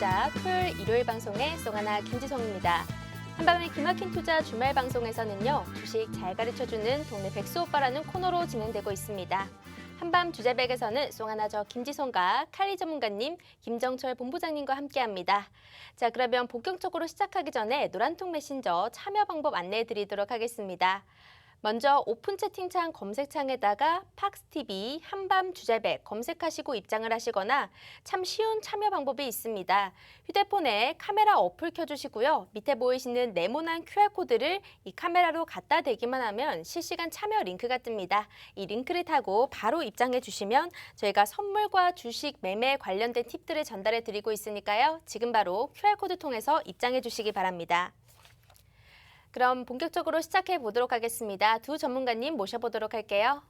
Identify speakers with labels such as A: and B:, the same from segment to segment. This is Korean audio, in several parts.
A: 투자 토요일 일요일 방송의 송하나 김지성입니다. 한밤의 기막힌 투자 주말 방송에서는요, 주식 잘 가르쳐주는 동네 백수 오빠라는 코너로 진행되고 있습니다. 한밤 주제백에서는 송하나 저 김지성과 칼리 전문가님, 김정철 본부장님과 함께합니다. 자, 그러면 본격적으로 시작하기 전에 노란통 메신저 참여 방법 안내해 드리도록 하겠습니다. 먼저 오픈 채팅창 검색창에다가 팍스TV 한밤 주제백 검색하시고 입장을 하시거나 참 쉬운 참여 방법이 있습니다. 휴대폰에 카메라 어플 켜주시고요. 밑에 보이시는 네모난 QR코드를 이 카메라로 갖다 대기만 하면 실시간 참여 링크가 뜹니다. 이 링크를 타고 바로 입장해 주시면 저희가 선물과 주식 매매 관련된 팁들을 전달해 드리고 있으니까요. 지금 바로 QR코드 통해서 입장해 주시기 바랍니다. 그럼 본격적으로 시작해 보도록 하겠습니다. 두 전문가님 모셔보도록 할게요.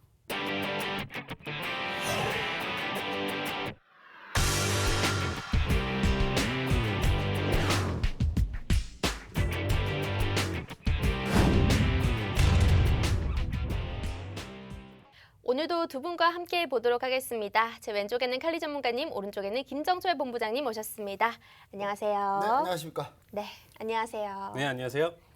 A: 오늘도 두 분과 함께 보도록 하겠습니다. 제 왼쪽에는 칼리 전문가님, 오른쪽에는 김정철 본부장님 모셨습니다. 안녕하세요.
B: 네, 안녕하십니까.
A: 네, 안녕하세요.
C: 네, 안녕하세요.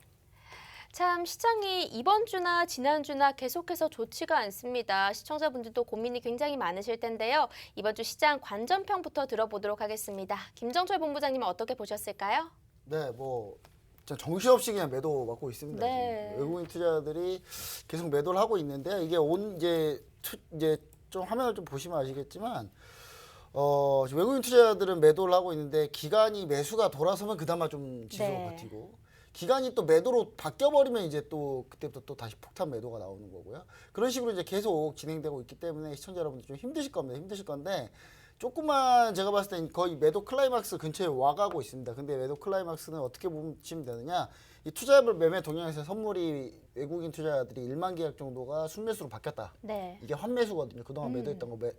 A: 참 시장이 이번 주나 지난주나 계속해서 좋지가 않습니다. 시청자분들도 고민이 굉장히 많으실 텐데요. 이번 주 시장 관전평부터 들어보도록 하겠습니다. 김정철 본부장님은 어떻게 보셨을까요?
B: 네, 정신없이 그냥 매도 받고 있습니다.
A: 네.
B: 외국인 투자들이 계속 매도를 하고 있는데 이게 이제 좀 화면을 좀 보시면 아시겠지만 외국인 투자들은 매도를 하고 있는데 기간이 매수가 돌아서면 그나마 좀 지수가
A: 네.
B: 버티고 기간이 또 매도로 바뀌어버리면 이제 또 그때부터 또 다시 폭탄 매도가 나오는 거고요. 그런 식으로 이제 계속 진행되고 있기 때문에 시청자 여러분들 좀 힘드실 건데 조금만 제가 봤을 땐 거의 매도 클라이막스 근처에 와가고 있습니다. 근데 매도 클라이막스는 어떻게 보시면 되느냐? 이 투자별 매매 동향에서 선물이 외국인 투자자들이 1만 계약 정도가 순매수로 바뀌었다.
A: 네.
B: 이게 환매수거든요. 그동안 매도했던 거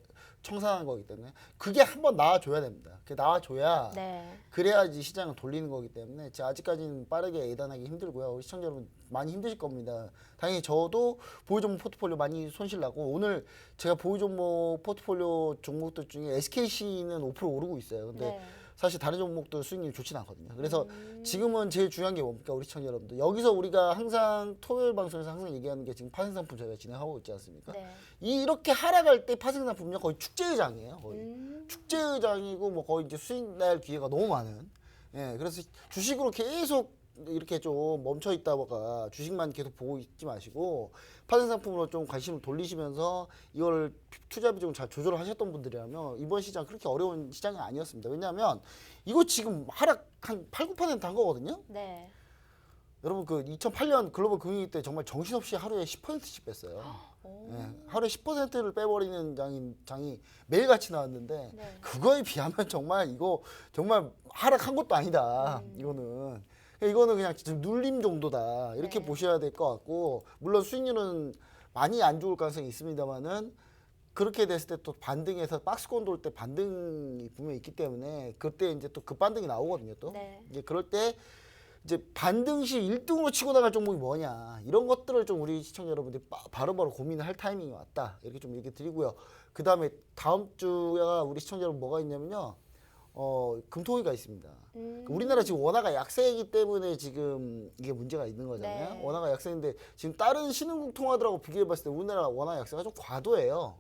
B: 청산한 거기 때문에 그게 한번 나와줘야 됩니다. 그게 나와줘야
A: 네.
B: 그래야지 시장을 돌리는 거기 때문에 아직까지는 빠르게 예단하기 힘들고요. 우리 시청자 여러분 많이 힘드실 겁니다. 당연히 저도 보유종목 포트폴리오 많이 손실나고 오늘 제가 보유종목 포트폴리오 종목들 중에 SKC는 5% 오르고 있어요. 근데
A: 네.
B: 사실 다른 종목도 수익률이 좋지는 않거든요. 그래서 지금은 제일 중요한 게 뭡니까? 우리 시청자 여러분들. 여기서 우리가 항상 토요일 방송에서 항상 얘기하는 게 지금 파생상품 저희가 진행하고 있지 않습니까?
A: 네.
B: 이렇게 하락할 때 파생상품은요 거의 축제의장이에요. 거의. 축제의장이고 뭐 거의 이제 수익 날 기회가 너무 많은. 예, 그래서 주식으로 계속 이렇게 좀 멈춰 있다가 주식만 계속 보고 있지 마시고 파생상품으로 좀 관심을 돌리시면서 이걸 투자 비중을 잘 조절을 하셨던 분들이라면 이번 시장 그렇게 어려운 시장이 아니었습니다. 왜냐하면 이거 지금 하락 한 8, 9%한 거거든요.
A: 네.
B: 여러분 그 2008년 글로벌 금융위기 때 정말 정신없이 하루에 10%씩 뺐어요. 예, 하루에 10%를 빼버리는 장이 매일같이 나왔는데
A: 네.
B: 그거에 비하면 정말 이거 정말 하락한 것도 아니다. 이거는 그냥 지금 눌림 정도다. 이렇게
A: 네.
B: 보셔야 될 것 같고 물론 수익률은 많이 안 좋을 가능성이 있습니다만은 그렇게 됐을 때 또 반등해서 박스권 돌 때 반등이 분명히 있기 때문에 그때 이제 또 급반등이 나오거든요. 또
A: 네.
B: 이제 그럴 때 이제 반등 시 1등으로 치고 나갈 종목이 뭐냐 이런 것들을 좀 우리 시청자 여러분들이 바로바로 고민을 할 타이밍이 왔다 이렇게 좀 얘기 드리고요. 그 다음에 다음 주가 우리 시청자 여러분 뭐가 있냐면요. 금통위가 있습니다. 우리나라 지금 원화가 약세이기 때문에 지금 이게 문제가 있는 거잖아요.
A: 네.
B: 원화가 약세인데 지금 다른 신흥국 통화들하고 비교해 봤을 때 우리나라 원화 약세가 좀 과도해요.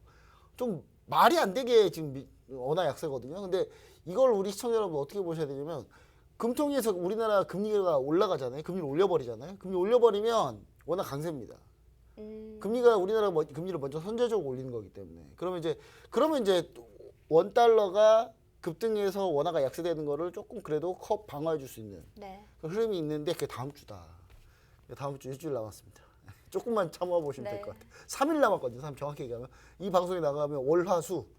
B: 좀 말이 안 되게 지금 원화 약세거든요. 근데 이걸 우리 시청자 여러분 어떻게 보셔야 되냐면 금통위에서 우리나라 금리가 올라가잖아요. 금리를 올려버리잖아요. 금리 올려버리면 원화 강세입니다. 금리가 우리나라 금리를 먼저 선제적으로 올리는 거기 때문에 그러면 이제 원달러가 급등해서 원화가 약세되는 거를 조금 그래도 컵 방어해 줄 수 있는
A: 네.
B: 흐름이 있는데 그게 다음 주다. 다음 주 일주일 남았습니다. 조금만 참아 보시면
A: 네.
B: 될 것 같아요. 3일 남았거든요. 정확히 얘기하면 이 방송이 나가면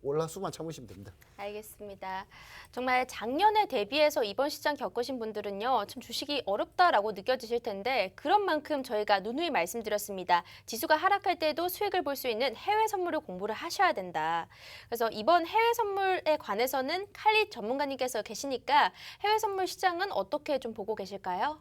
B: 월화수만 참으시면 됩니다.
A: 알겠습니다. 정말 작년에 대비해서 이번 시장 겪으신 분들은요, 참 주식이 어렵다라고 느껴지실 텐데 그런 만큼 저희가 누누이 말씀드렸습니다. 지수가 하락할 때도 수익을 볼 수 있는 해외 선물을 공부를 하셔야 된다. 그래서 이번 해외 선물에 관해서는 칼리 전문가님께서 계시니까 해외 선물 시장은 어떻게 좀 보고 계실까요?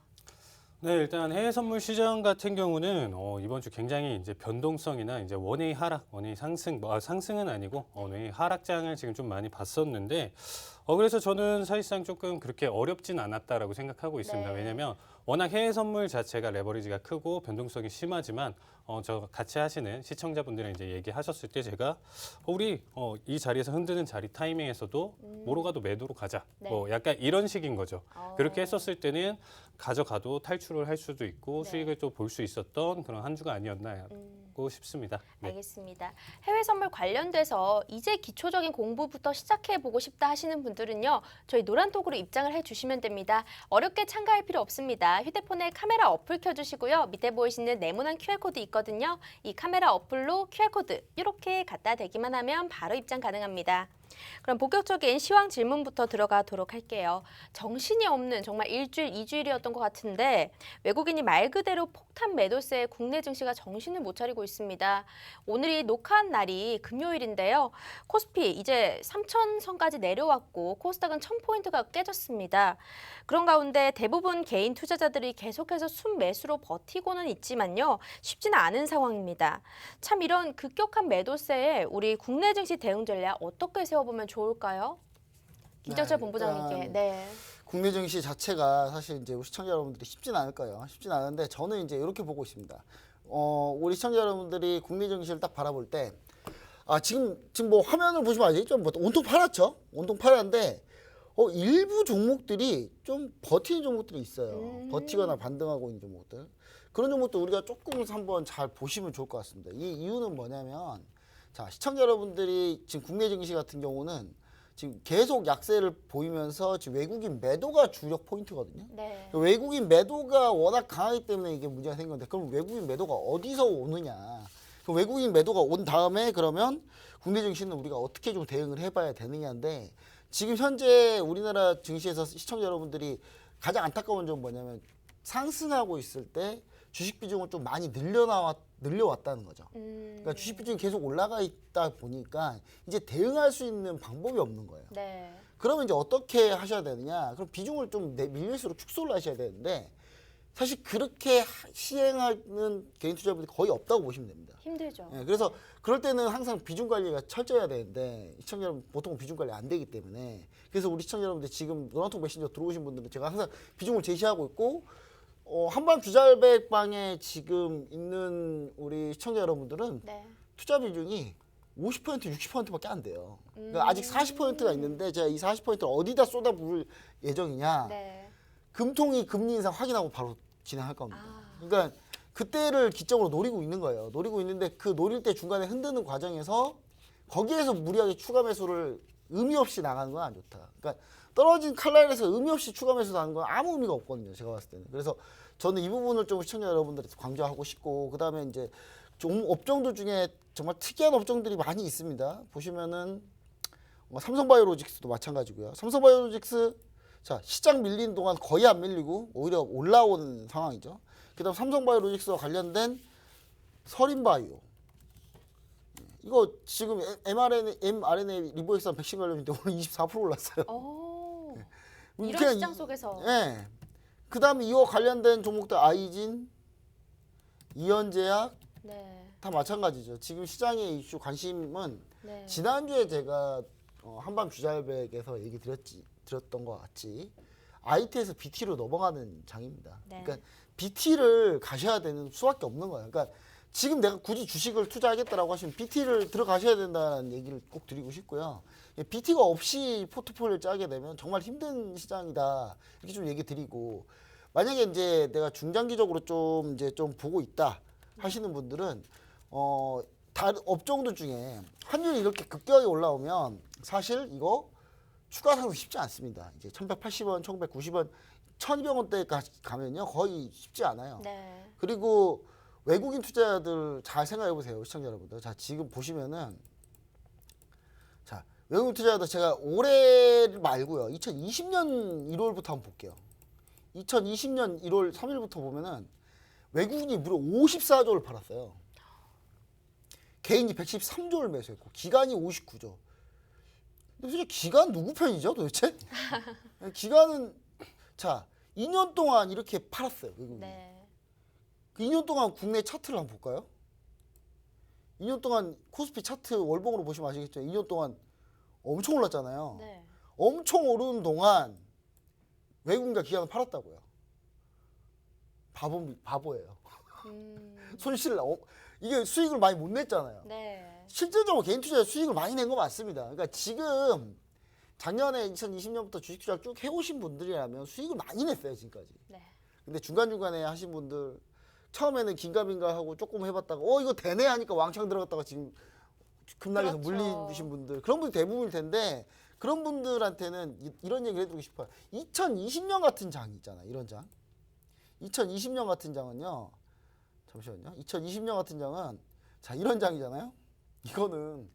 C: 네, 일단 해외 선물 시장 같은 경우는 이번 주 굉장히 이제 변동성이나 이제 원웨이 하락, 원웨이 상승, 상승은 아니고 원웨이 하락장을 지금 좀 많이 봤었는데 그래서 저는 사실상 조금 그렇게 어렵진 않았다라고 생각하고 있습니다.
A: 네.
C: 왜냐하면 워낙 해외 선물 자체가 레버리지가 크고 변동성이 심하지만 저 같이 하시는 시청자분들이랑 이제 얘기하셨을 때 제가 우리 이 자리에서 흔드는 자리 타이밍에서도 뭐로 가도 매도로 가자.
A: 네.
C: 뭐 약간 이런 식인 거죠.
A: 어.
C: 그렇게 했었을 때는 가져가도 탈출을 할 수도 있고
A: 네.
C: 수익을 또 볼 수 있었던 그런 한 주가 아니었나고 싶습니다. 네.
A: 알겠습니다. 해외 선물 관련돼서 이제 기초적인 공부부터 시작해 보고 싶다 하시는 분들은요. 저희 노란톡으로 입장을 해 주시면 됩니다. 어렵게 참가할 필요 없습니다. 휴대폰에 카메라 어플 켜 주시고요. 밑에 보이시는 네모난 QR코드 있거든요. 이 카메라 어플로 QR코드 이렇게 갖다 대기만 하면 바로 입장 가능합니다. 그럼 본격적인 시황 질문부터 들어가도록 할게요. 정신이 없는 정말 일주일, 2주일이었던 것 같은데 외국인이 말 그대로 폭탄 매도세에 국내 증시가 정신을 못 차리고 있습니다. 오늘이 녹화한 날이 금요일인데요. 코스피 이제 3,000선까지 내려왔고 코스닥은 1,000포인트가 깨졌습니다. 그런 가운데 대부분 개인 투자자들이 계속해서 순매수로 버티고는 있지만요. 쉽지는 않은 상황입니다. 참 이런 급격한 매도세에 우리 국내 증시 대응 전략 어떻게 세워보면 좋을까요? 김정철 본부장님께.
B: 일단
A: 네.
B: 국내 증시 자체가 사실 이제 우리 시청자 여러분들이 쉽진 않을 거예요. 쉽진 않은데 저는 이제 이렇게 보고 있습니다. 우리 시청자 여러분들이 국내 증시를 딱 바라볼 때, 지금 뭐 화면을 보시면 아시겠죠? 뭐 온통 팔았죠? 온통 팔았는데, 일부 종목들이 좀 버티는 종목들이 있어요. 버티거나 반등하고 있는 종목들. 그런 종목도 우리가 조금 한번 잘 보시면 좋을 것 같습니다. 이 이유는 뭐냐면, 자, 시청자 여러분들이 지금 국내 증시 같은 경우는 지금 계속 약세를 보이면서 지금 외국인 매도가 주력 포인트거든요.
A: 네.
B: 외국인 매도가 워낙 강하기 때문에 이게 문제가 생긴 건데, 그럼 외국인 매도가 어디서 오느냐? 그럼 외국인 매도가 온 다음에 그러면 국내 증시는 우리가 어떻게 좀 대응을 해봐야 되느냐인데, 지금 현재 우리나라 증시에서 시청자 여러분들이 가장 안타까운 점은 뭐냐면 상승하고 있을 때 주식 비중을 좀 많이 늘려왔다는 거죠. 그러니까 주식 비중이 계속 올라가 있다 보니까 이제 대응할 수 있는 방법이 없는 거예요.
A: 네.
B: 그러면 이제 어떻게 하셔야 되느냐? 그럼 비중을 좀 밀릴수록 축소를 하셔야 되는데 사실 그렇게 시행하는 개인 투자분들이 거의 없다고 보시면 됩니다.
A: 힘들죠.
B: 예, 그래서 그럴 때는 항상 비중 관리가 철저해야 되는데 시청자 여러분 보통 비중 관리 안 되기 때문에 그래서 우리 시청자 여러분들 지금 노란톡 메신저 들어오신 분들은 제가 항상 비중을 제시하고 있고 한밤 주잘백방에 지금 있는 우리 시청자 여러분들은
A: 네.
B: 투자 비중이 50% 60%밖에 안 돼요. 그러니까 아직 40%가 있는데 제가 이 40%를 어디다 쏟아부을 예정이냐.
A: 네.
B: 금통이 금리 인상 확인하고 바로 진행할 겁니다.
A: 아.
B: 그러니까 그때를 기점으로 노리고 있는 거예요. 노리고 있는데 그 노릴 때 중간에 흔드는 과정에서 거기에서 무리하게 추가 매수를 의미 없이 나가는 건 안 좋다. 그러니까 떨어진 칼날에서 의미 없이 추가 매수 나가는 건 아무 의미가 없거든요. 제가 봤을 때는. 그래서 저는 이 부분을 좀 시청자 여러분들한테 강조하고 싶고 그다음에 이제 좀 업종들 중에 정말 특이한 업종들이 많이 있습니다. 보시면은 삼성바이오로직스도 마찬가지고요. 삼성바이오로직스 자 시장 밀린 동안 거의 안 밀리고 오히려 올라온 상황이죠. 그다음 삼성바이오로직스와 관련된 서린바이오 이거 지금 mRNA 리보엑스한 백신 관련인데 오늘 24% 올랐어요.
A: 오.
B: 그냥
A: 이런 시장 속에서.
B: 예. 그다음에 이와 관련된 종목들 아이진, 이현제약
A: 네.
B: 다 마찬가지죠. 지금 시장의 이슈 관심은
A: 네.
B: 지난주에 제가 한밤 주잘백에서 얘기 드렸던 것 같이 IT에서 BT로 넘어가는 장입니다.
A: 네.
B: 그러니까 BT를 가셔야 되는 수밖에 없는 거예요. 그러니까 지금 내가 굳이 주식을 투자하겠다라고 하시면 BT를 들어가셔야 된다는 얘기를 꼭 드리고 싶고요. BT가 없이 포트폴리오를 짜게 되면 정말 힘든 시장이다. 이렇게 좀 얘기 드리고 만약에 이제 내가 중장기적으로 좀 이제 좀 보고 있다 하시는 분들은 다른 업종들 중에 환율이 이렇게 급격하게 올라오면 사실 이거 추가 상승 쉽지 않습니다. 이제 1,180원, 1,190원, 1,200원대까지 가면요 거의 쉽지 않아요.
A: 네.
B: 그리고 외국인 투자자들 잘 생각해 보세요, 시청자 여러분들. 자, 지금 보시면은 자, 외국인 투자자들 제가 올해 말고요. 2020년 1월부터 한번 볼게요. 2020년 1월 3일부터 보면은 외국인이 무려 54조를 팔았어요. 개인이 113조를 매수했고 기관이 59조. 근데 도대체 기관 누구 편이죠, 도대체? 기관은 자, 2년 동안 이렇게 팔았어요. 외국인이.
A: 네.
B: 그 2년 동안 국내 차트를 한번 볼까요? 2년 동안 코스피 차트 월봉으로 보시면 아시겠죠? 2년 동안 엄청 올랐잖아요.
A: 네.
B: 엄청 오르는 동안 외국인과 기관은 팔았다고요. 바보예요. 손실 이게 수익을 많이 못 냈잖아요.
A: 네.
B: 실질적으로 개인 투자에 수익을 많이 낸 거 맞습니다. 그러니까 지금 작년에 2020년부터 주식 투자를 쭉 해오신 분들이라면 수익을 많이 냈어요, 지금까지.
A: 네.
B: 근데 중간중간에 하신 분들 처음에는 긴가민가 하고 조금 해봤다가 이거 되네 하니까 왕창 들어갔다가 지금 급락해서
A: 그렇죠.
B: 물리신 분들 그런 분이 대부분일 텐데 그런 분들한테는 이런 얘기를 해드리고 싶어요. 2020년 같은 장이 있잖아요. 이런 장. 2020년 같은 장은요. 잠시만요. 2020년 같은 장은 자 이런 장이잖아요. 이거는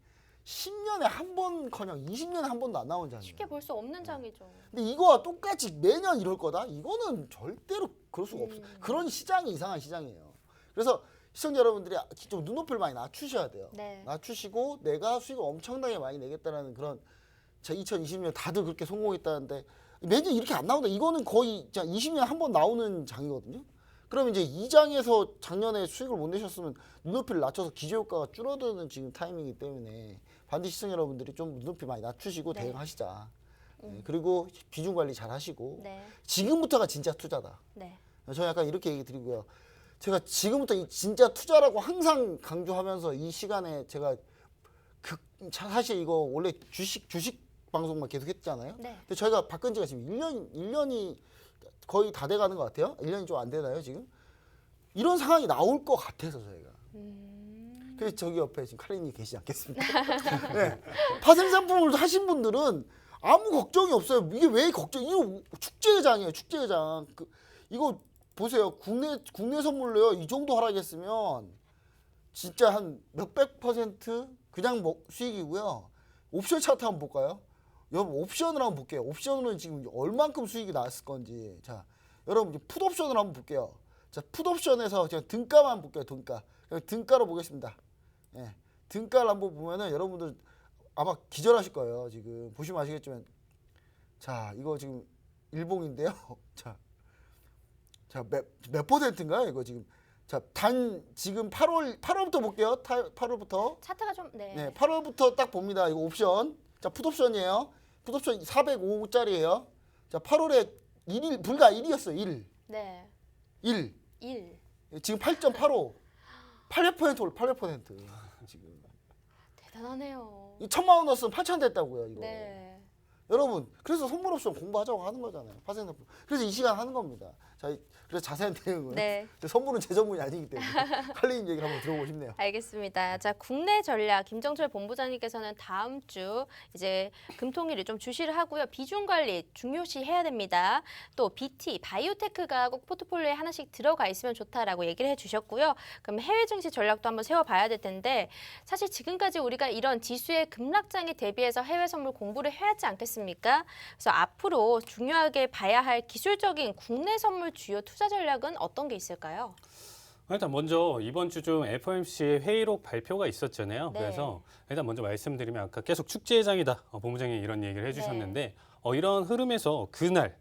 B: 10년에 한 번커녕 20년에 한 번도 안 나온 장이에요.
A: 쉽게 볼 수 없는 장이죠.
B: 근데 이거와 똑같이 매년 이럴 거다? 이거는 절대로 그럴 수가 없어요. 그런 시장이 이상한 시장이에요. 그래서 시청자 여러분들이 좀 눈높이를 많이 낮추셔야 돼요.
A: 네.
B: 낮추시고 내가 수익을 엄청나게 많이 내겠다라는 그런 자 2020년 다들 그렇게 성공했다는데 매년 이렇게 안 나온다. 이거는 거의 20년에 한 번 나오는 장이거든요. 그럼 이제 이 장에서 작년에 수익을 못 내셨으면 눈높이를 낮춰서 기저효과가 줄어드는 지금 타이밍이기 때문에 반드시 시청자 여러분들이 좀 눈높이 많이 낮추시고
A: 네.
B: 대응하시자. 네, 그리고 비중 관리 잘 하시고
A: 네.
B: 지금부터가 진짜 투자다.
A: 네.
B: 저는 약간 이렇게 얘기 드리고요. 제가 지금부터 이 진짜 투자라고 항상 강조하면서 이 시간에 제가 사실 이거 원래 주식 방송만 계속 했잖아요.
A: 네.
B: 근데 저희가 바꾼 지가 지금 1년이 거의 다 돼가는 것 같아요. 1년이 좀 안 되나요 지금? 이런 상황이 나올 것 같아서 저희가. 그래서 저기 옆에 지금 카린이 계시지 않겠습니까? 네. 파생 상품을 하신 분들은 아무 걱정이 없어요. 이게 왜 걱정? 이거 축제장이에요. 축제장. 이거 보세요. 국내 선물로요. 이 정도 하락했으면 진짜 한 몇백 퍼센트 그냥 수익이고요. 옵션 차트 한번 볼까요? 여러분 옵션을 한번 볼게요. 옵션은 지금 얼만큼 수익이 나왔을 건지. 자, 여러분 이제 풋 옵션을 한번 볼게요. 자, 풋 옵션에서 그냥 등가만 볼게요. 등가. 그냥 등가로 보겠습니다. 예. 등가를 한번 보면은 여러분들 아마 기절하실 거예요. 지금 보시면 아시겠지만 자, 이거 지금 일봉인데요. 자, 몇 퍼센트인가요? 이거 지금 자, 지금 8월부터 볼게요. 8월부터.
A: 차트가 좀 네.
B: 네, 8월부터 딱 봅니다. 이거 옵션. 자, 풋옵션이에요. 풋옵션 405짜리예요. 자, 8월에 1일 불과 1이었어요. 1.
A: 네.
B: 1.
A: 1.
B: 지금 8.85. 800% 올 800%. 지금.
A: 대단하네요.
B: 이 1,000만 원 넣었으면 8,000 됐다고요, 이거.
A: 네.
B: 여러분, 그래서 선물 옵션 공부하자고 하는 거잖아요. 파생상품. 그래서 이 시간 하는 겁니다. 자, 그래서 자세한 내용은
A: 네.
B: 선물은 제 전문이 아니기 때문에 할리님 얘기를 한번 들어보고 싶네요.
A: 알겠습니다. 자, 국내 전략 김정철 본부장님께서는 다음 주 이제 금통일을 좀 주시를 하고요. 비중 관리 중요시 해야 됩니다. 또 BT, 바이오테크가 꼭 포트폴리오에 하나씩 들어가 있으면 좋다라고 얘기를 해주셨고요. 그럼 해외 증시 전략도 한번 세워봐야 될 텐데 사실 지금까지 우리가 이런 지수의 급락장에 대비해서 해외 선물 공부를 해야 하지 않겠습니까? 그래서 앞으로 중요하게 봐야 할 기술적인 국내 선물 주요 투자 전략은 어떤 게 있을까요?
C: 일단 먼저 이번 주 중 FOMC 회의록 발표가 있었잖아요.
A: 네.
C: 그래서 일단 먼저 말씀드리면 아까 계속 축제장이다. 본부장이 이런 얘기를 해주셨는데 이런 흐름에서 그날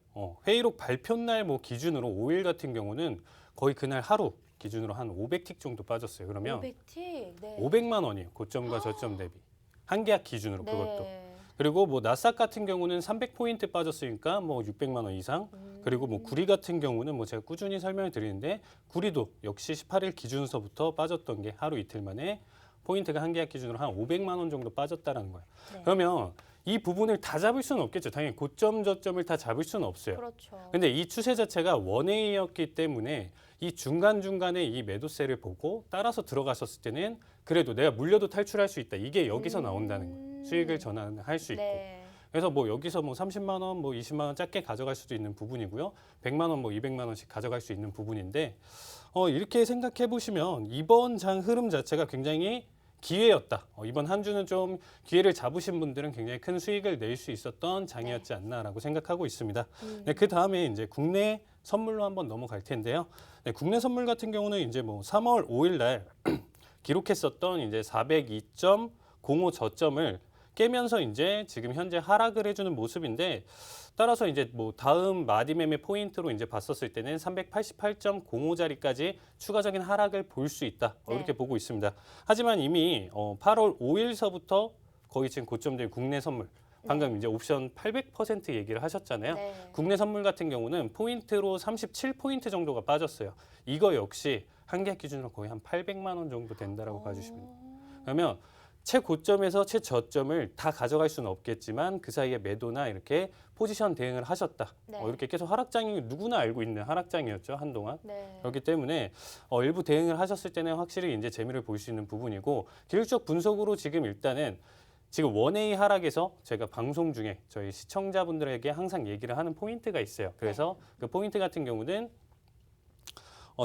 C: 회의록 발표 날 기준으로 5일 같은 경우는 거의 그날 하루 기준으로 한 500틱 정도 빠졌어요. 그러면
A: 500틱. 네.
C: 500만 원이에요. 고점과 저점 대비. 한 계약 기준으로
A: 네.
C: 그것도. 그리고 나스닥 같은 경우는 300포인트 빠졌으니까 600만 원 이상. 그리고 구리 같은 경우는 제가 꾸준히 설명을 드리는데 구리도 역시 18일 기준서부터 빠졌던 게 하루 이틀 만에 포인트가 한 계약 기준으로 한 500만 원 정도 빠졌다라는 거예요.
A: 네.
C: 그러면 이 부분을 다 잡을 수는 없겠죠. 당연히 고점 저점을 다 잡을 수는 없어요.
A: 그렇죠.
C: 근데 이 추세 자체가 원웨이였기 때문에 이 중간중간에 이 매도세를 보고 따라서 들어갔었을 때는 그래도 내가 물려도 탈출할 수 있다. 이게 여기서 나온다는 거예요. 수익을 전환할 수 있고.
A: 네.
C: 그래서 여기서 30만 원, 20만 원 짧게 가져갈 수도 있는 부분이고요. 100만 원, 200만 원씩 가져갈 수 있는 부분인데 이렇게 생각해 보시면 이번 장 흐름 자체가 굉장히 기회였다. 이번 한 주는 좀 기회를 잡으신 분들은 굉장히 큰 수익을 낼 수 있었던 장이었지 않나라고 생각하고 있습니다. 네, 그 다음에 이제 국내 선물로 한번 넘어갈 텐데요. 네, 국내 선물 같은 경우는 이제 3월 5일 날 기록했었던 이제 402.05 저점을 깨면서 이제 지금 현재 하락을 해주는 모습인데 따라서 이제 뭐 다음 마디매매 포인트로 이제 봤었을 때는 388.05자리까지 추가적인 하락을 볼 수 있다.
A: 네.
C: 이렇게 보고 있습니다. 하지만 이미 8월 5일서부터 거의 지금 고점된 국내 선물 방금 이제 옵션 800% 얘기를 하셨잖아요.
A: 네.
C: 국내 선물 같은 경우는 포인트로 37포인트 정도가 빠졌어요. 이거 역시 한계약 기준으로 거의 한 800만 원 정도 된다라고 봐주시면 돼요. 그러면 최고점에서 최저점을 다 가져갈 수는 없겠지만 그 사이에 매도나 이렇게 포지션 대응을 하셨다.
A: 네.
C: 이렇게 계속 하락장이 누구나 알고 있는 하락장이었죠, 한동안.
A: 네.
C: 그렇기 때문에 일부 대응을 하셨을 때는 확실히 이제 재미를 볼 수 있는 부분이고 기술적 분석으로 지금 일단은 지금 원웨이 하락에서 제가 방송 중에 저희 시청자분들에게 항상 얘기를 하는 포인트가 있어요. 그래서 그 포인트 같은 경우는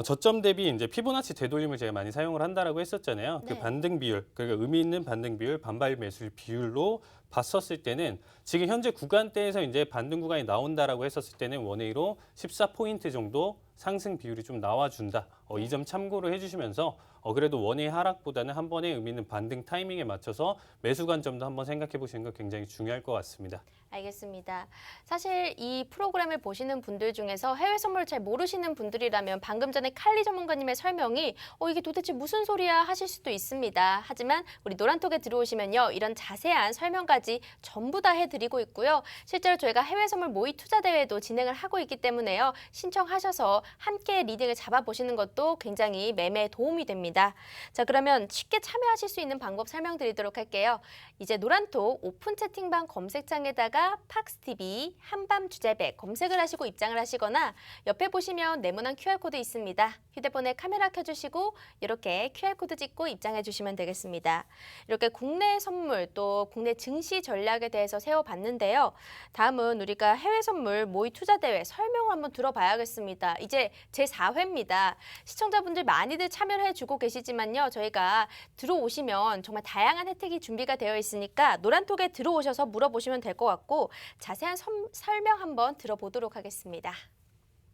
C: 저점 대비 이제 피보나치 되돌림을 제가 많이 사용을 한다라고 했었잖아요.
A: 네.
C: 그 반등 비율, 그러니까 의미 있는 반등 비율, 반발 매수 비율로 봤었을 때는 지금 현재 구간대에서 이제 반등 구간이 나온다라고 했었을 때는 원웨이로 14포인트 정도 상승 비율이 좀 나와준다. 이 점 참고를 해주시면서 그래도 원웨이 하락보다는 한 번에 의미 있는 반등 타이밍에 맞춰서 매수 관점도 한번 생각해 보시는 거 굉장히 중요할 것 같습니다.
A: 알겠습니다. 사실 이 프로그램을 보시는 분들 중에서 해외 선물을 잘 모르시는 분들이라면 방금 전에 칼리 전문가님의 설명이 이게 도대체 무슨 소리야 하실 수도 있습니다. 하지만 우리 노란톡에 들어오시면요. 이런 자세한 설명까지 전부 다 해드리고 있고요. 실제로 저희가 해외 선물 모의 투자 대회도 진행을 하고 있기 때문에요. 신청하셔서 함께 리딩을 잡아보시는 것도 굉장히 매매에 도움이 됩니다. 자, 그러면 쉽게 참여하실 수 있는 방법 설명드리도록 할게요. 이제 노란톡 오픈 채팅방 검색창에다가 팍스TV 한밤 주제백 검색을 하시고 입장을 하시거나 옆에 보시면 네모난 QR코드 있습니다. 휴대폰에 카메라 켜주시고 이렇게 QR코드 찍고 입장해 주시면 되겠습니다. 이렇게 국내 선물 또 국내 증시 전략에 대해서 세워봤는데요. 다음은 우리가 해외 선물 모의 투자 대회 설명을 한번 들어봐야겠습니다. 이제 제4회입니다. 시청자분들 많이들 참여를 해주고 계시지만요. 저희가 들어오시면 정말 다양한 혜택이 준비가 되어 있으니까 노란톡에 들어오셔서 물어보시면 될 것 같고 자세한 설명 한번 들어보도록 하겠습니다.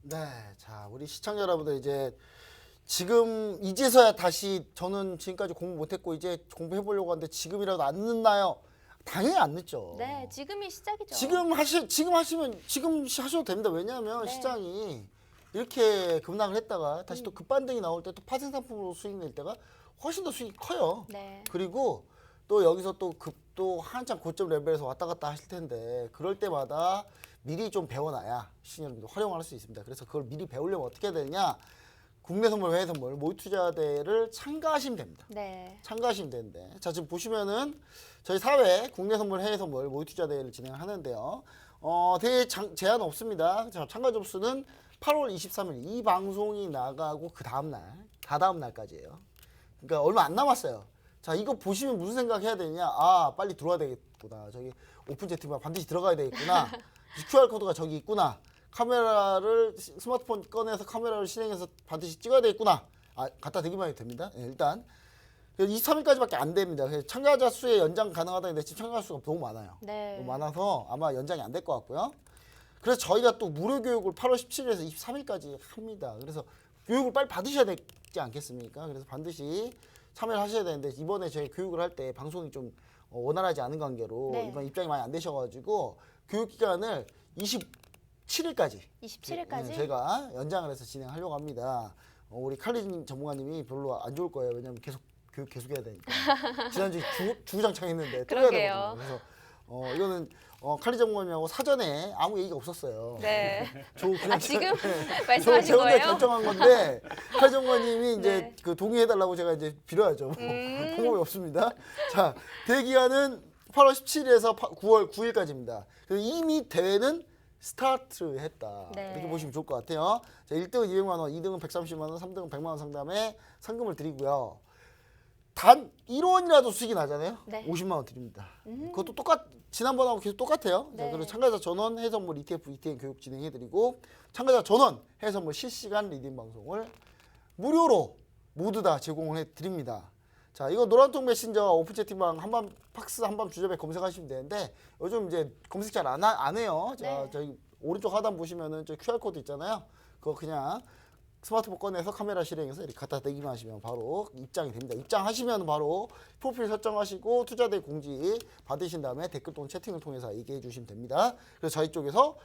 B: 네, 자 우리 시청자 여러분들 이제 지금 이제서야 다시 저는 지금까지 공부 못했고 이제 공부해 보려고 하는데 지금이라도 안 늦나요? 당연히 안 늦죠.
A: 네, 지금이 시작이죠.
B: 지금 하시면 지금 하셔도 됩니다. 왜냐하면
A: 네.
B: 시장이 이렇게 급락을 했다가 다시 또 급반등이 나올 때 또 파생 상품으로 수익 낼 때가 훨씬 더 수익이 커요.
A: 네.
B: 그리고 또 여기서 또 한참 고점 레벨에서 왔다 갔다 하실 텐데 그럴 때마다 미리 좀 배워놔야 시청자 여러분들 활용할 수 있습니다. 그래서 그걸 미리 배우려면 어떻게 해야 되느냐? 국내 선물, 해외 선물, 모의 투자 대회를 참가하시면 됩니다.
A: 네.
B: 참가하시면 되는데 자 지금 보시면은 저희 4회 국내 선물, 해외 선물, 모의 투자 대회를 진행하는데요. 대회 제한 없습니다. 자, 참가 접수는 8월 23일 이 방송이 나가고 그 다음 날, 다다음 날까지예요. 그러니까 얼마 안 남았어요. 자 이거 보시면 무슨 생각해야 되냐? 아 빨리 들어와야 되겠구나. 저기 오픈 채팅방 반드시 들어가야 되겠구나. QR 코드가 저기 있구나. 카메라를 스마트폰 꺼내서 카메라를 실행해서 반드시 찍어야 되겠구나. 갖다 대기만 해도 됩니다. 네, 일단 23일까지밖에 안 됩니다. 그래서 참가자 수의 연장 가능하다는데 지금 참가자 수가 너무 많아요.
A: 네.
B: 너무 많아서 아마 연장이 안 될 것 같고요. 그래서 저희가 또 무료 교육을 8월 17일에서 23일까지 합니다. 그래서 교육을 빨리 받으셔야 되지 않겠습니까? 그래서 반드시 참여를 하셔야 되는데 이번에 저희 교육을 할 때 방송이 좀 원활하지 않은 관계로
A: 네.
B: 이번 입장이 많이 안 되셔가지고 교육 기간을 27일까지
A: 27일까지?
B: 제가 연장을 해서 진행하려고 합니다. 우리 칼리 전문가님이 별로 안 좋을 거예요. 왜냐하면 계속 교육 계속 해야 되니까. 지난주에 주구장창했는데 또 해야
A: 그러게요.
B: 되거든요. 그래서 이거는 칼리 전문가님하고 사전에 아무 얘기가 없었어요.
A: 네.
B: 그냥
A: 지금
B: 저
A: 말씀하신
B: 제가 혼자
A: 거예요?
B: 결정한 건데 칼리 전문가님이 이제
A: 네.
B: 그 동의해달라고 제가 이제 빌어야죠. 방법이 없습니다. 자 대기간은 8월 17일에서 9월 9일까지입니다. 그래서 이미 대회는 스타트했다.
A: 네.
B: 이렇게 보시면 좋을 것 같아요. 자, 1등은 200만 원, 2등은 130만 원, 3등은 100만 원 상담에 상금을 드리고요. 단 1원이라도 수익이 나잖아요.
A: 네.
B: 50만 원 드립니다. 그것도 지난번하고 계속 똑같아요.
A: 네.
B: 자, 그리고 참가자 전원 해선물 ETF, ETN 교육 진행해드리고 참가자 전원 해선물 실시간 리딩 방송을 무료로 모두 다 제공을 해드립니다. 자, 이거 노란통 메신저 오픈 채팅방 한밤 팍스 한밤 주제백 검색하시면 되는데 요즘 이제 검색 잘 안 해요. 자,
A: 네.
B: 저희 오른쪽 하단 보시면은 저 QR 코드 있잖아요. 그거 그냥 스마트폰 꺼내서 카메라 실행해서 이렇게 갖다 대기만 하시면 바로 입장이 됩니다. 입장하시면 바로 프로필 설정하시고 투자대 공지 받으신 다음에 댓글 또는 채팅을 통해서 얘기해 주시면 됩니다. 그래서 저희 쪽에서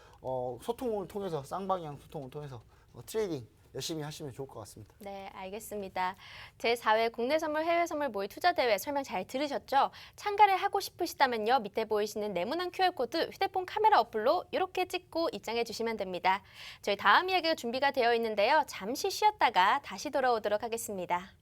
B: 소통을 통해서 쌍방향 소통을 통해서 트레이딩 열심히 하시면 좋을 것 같습니다.
A: 네, 알겠습니다. 제4회 국내 선물 해외 선물 모의 투자 대회 설명 잘 들으셨죠? 참가를 하고 싶으시다면요. 밑에 보이시는 네모난 QR코드 휴대폰 카메라 어플로 이렇게 찍고 입장해 주시면 됩니다. 저희 다음 이야기가 준비가 되어 있는데요. 잠시 쉬었다가 다시 돌아오도록 하겠습니다.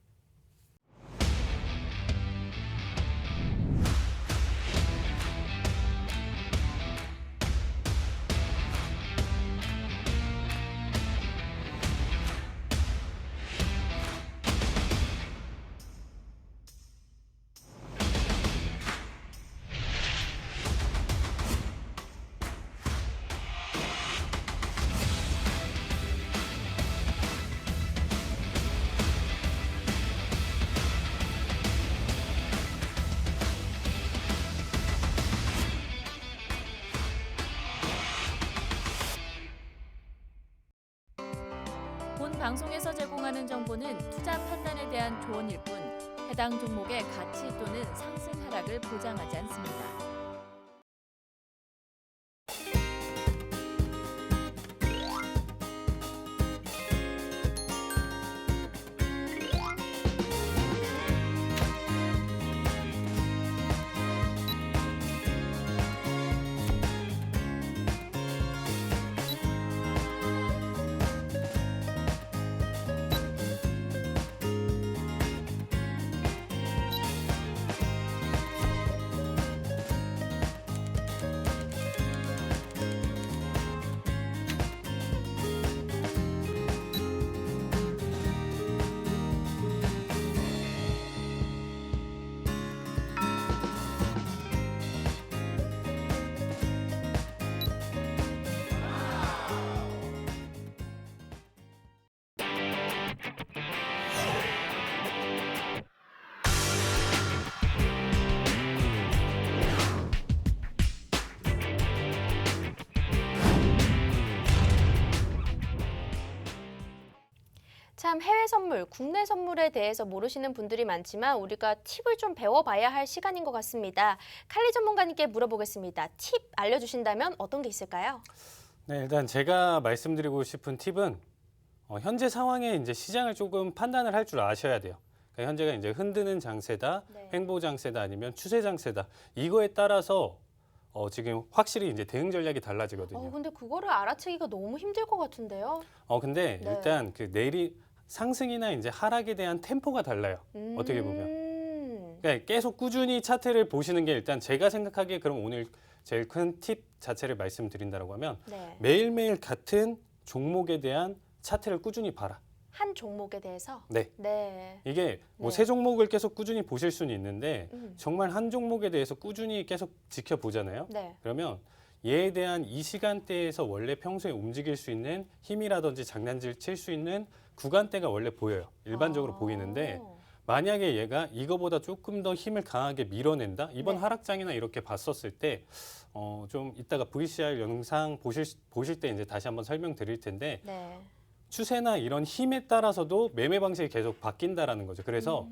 D: 본 방송에서 제공하는 정보는 투자 판단에 대한 조언일 뿐 해당 종목의 가치 또는 상승 하락을 보장하지 않습니다.
A: 참 해외 선물, 국내 선물에 대해서 모르시는 분들이 많지만 우리가 팁을 좀 배워봐야 할 시간인 것 같습니다. 칼리 전문가님께 물어보겠습니다. 팁 알려주신다면 어떤 게 있을까요?
C: 네, 일단 제가 말씀드리고 싶은 팁은 현재 상황에 이제 시장을 조금 판단을 할 줄 아셔야 돼요. 그러니까 현재가 이제 흔드는 장세다,
A: 네.
C: 횡보 장세다, 아니면 추세 장세다. 이거에 따라서 지금 확실히 이제 대응 전략이 달라지거든요.
A: 근데 그거를 알아채기가 너무 힘들 것 같은데요.
C: 근데
A: 네.
C: 일단 그 상승이나 이제 하락에 대한 템포가 달라요. 어떻게 보면. 그러니까 계속 꾸준히 차트를 보시는 게 일단 제가 생각하기에 그럼 오늘 제일 큰 팁 자체를 말씀드린다고 하면
A: 네.
C: 매일매일 같은 종목에 대한 차트를 꾸준히 봐라.
A: 한 종목에 대해서?
C: 네.
A: 네.
C: 이게 뭐
A: 네.
C: 세 종목을 계속 꾸준히 보실 수는 있는데
A: 음.
C: 정말 한 종목에 대해서 꾸준히 계속 지켜보잖아요.
A: 네.
C: 그러면 얘에 대한 이 시간대에서 원래 평소에 움직일 수 있는 힘이라든지 장난질 칠 수 있는 구간대가 원래 보여요. 일반적으로
A: 아.
C: 보이는데 만약에 얘가 이거보다 조금 더 힘을 강하게 밀어낸다? 이번
A: 네.
C: 하락장이나 이렇게 봤었을 때 좀 이따가 VCR 영상 보실 때 이제 다시 한번 설명드릴 텐데
A: 네.
C: 추세나 이런 힘에 따라서도 매매 방식이 계속 바뀐다라는 거죠. 그래서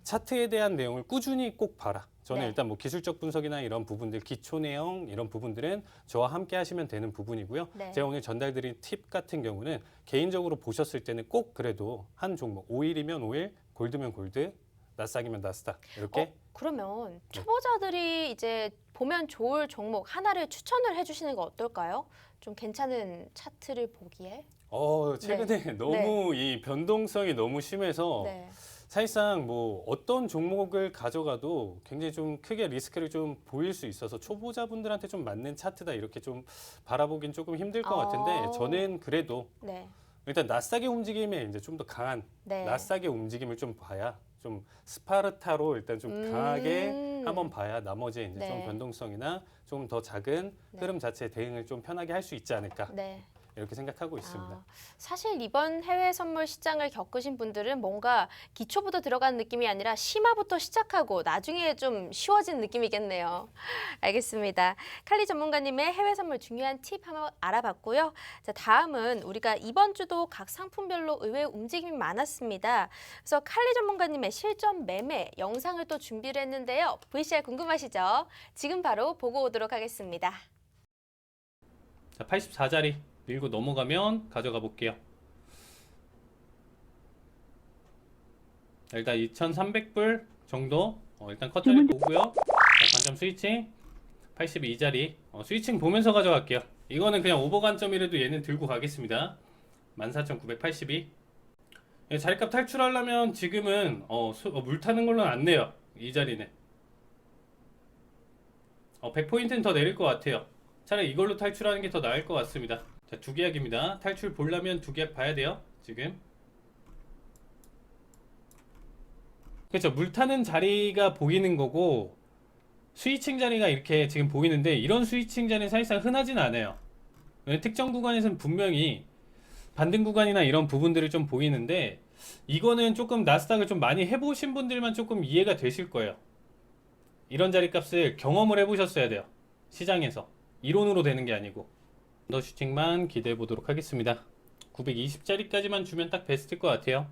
C: 차트에 대한 내용을 꾸준히 꼭 봐라. 저는
A: 네.
C: 일단 뭐 기술적 분석이나 이런 부분들, 기초 내용 이런 부분들은 저와 함께 하시면 되는 부분이고요.
A: 네.
C: 제가 오늘 전달드린 팁 같은 경우는 개인적으로 보셨을 때는 꼭 그래도 한 종목, 오일이면 오일, 골드면 골드, 나스닥이면 나스닥 이렇게
A: 그러면 초보자들이 이제 보면 좋을 종목 하나를 추천을 해주시는 거 어떨까요? 좀 괜찮은 차트를 보기에.
C: 최근에 너무 이 변동성이 너무 심해서
A: 네.
C: 사실상 뭐 어떤 종목을 가져가도 굉장히 좀 크게 리스크를 좀 보일 수 있어서 초보자분들한테 좀 맞는 차트다 이렇게 좀 바라보긴 조금 힘들 것 같은데 저는 그래도
A: 네.
C: 일단 나스닥의 움직임에 이제 좀 더 강한
A: 네.
C: 나스닥의 움직임을 좀 봐야 좀 스파르타로 일단 좀 강하게 한번 봐야 나머지 이제
A: 네.
C: 좀 변동성이나 좀 더 작은
A: 네.
C: 흐름 자체에 대응을 좀 편하게 할 수 있지 않을까.
A: 네.
C: 이렇게 생각하고 있습니다.
A: 사실 이번 해외 선물 시장을 겪으신 분들은 뭔가 기초부터 들어간 느낌이 아니라 심화부터 시작하고 나중에 좀 쉬워진 느낌이겠네요. 알겠습니다. 칼리 전문가님의 해외 선물 중요한 팁 한번 알아봤고요. 자, 다음은 우리가 이번 주도 각 상품별로 의외의 움직임이 많았습니다. 그래서 칼리 전문가님의 실전 매매 영상을 또 준비를 했는데요. VCR 궁금하시죠? 지금 바로 보고 오도록 하겠습니다.
C: 자, 84자리 밀고 넘어가면 가져가 볼게요. 자, 일단 2,300불 정도 일단 컷자리 보고요. 자, 관점 스위칭 82자리 스위칭 보면서 가져갈게요. 이거는 그냥 오버 관점이라도 얘는 들고 가겠습니다. 14,982. 예, 자리값 탈출하려면 지금은 물 타는 걸로는 안 내요. 이 자리는 100포인트는 더 내릴 것 같아요. 차라리 이걸로 탈출하는 게 더 나을 것 같습니다. 자, 두계약입니다. 탈출 보려면 두계약 봐야 돼요. 지금 그렇죠. 물 타는 자리가 보이는 거고 스위칭 자리가 이렇게 지금 보이는데 이런 스위칭 자리는 사실상 흔하진 않아요. 특정 구간에서는 분명히 반등 구간이나 이런 부분들을 좀 보이는데 이거는 조금 나스닥을 좀 많이 해보신 분들만 조금 이해가 되실 거예요. 이런 자리값을 경험을 해보셨어야 돼요. 시장에서 이론으로 되는 게 아니고. 언더슈팅만 기대해 보도록 하겠습니다. 920짜리까지만 주면 딱 베스트일 것 같아요.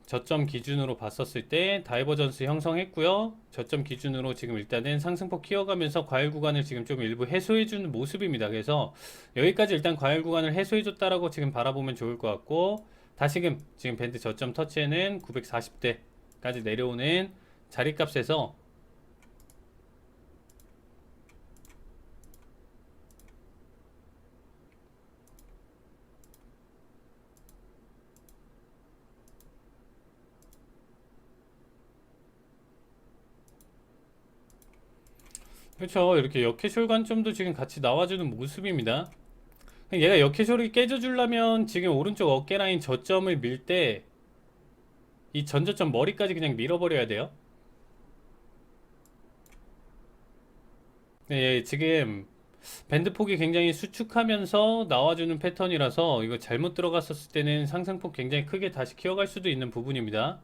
C: 저점 기준으로 봤었을 때 다이버전스 형성했고요. 저점 기준으로 지금 일단은 상승폭 키워가면서 과열 구간을 지금 좀 일부 해소해주는 모습입니다. 그래서 여기까지 일단 과열 구간을 해소해줬다라고 지금 바라보면 좋을 것 같고 다시금 지금 밴드 저점 터치에는 940대까지 내려오는 자리값에서 그렇죠. 이렇게 역해쇼 관점도 지금 같이 나와주는 모습입니다. 얘가 역해쇼를 깨져주려면 지금 오른쪽 어깨 라인 저점을 밀 때 이 전저점 머리까지 그냥 밀어버려야 돼요. 네, 지금 밴드 폭이 굉장히 수축하면서 나와주는 패턴이라서 이거 잘못 들어갔었을 때는 상승폭 굉장히 크게 다시 키워갈 수도 있는 부분입니다.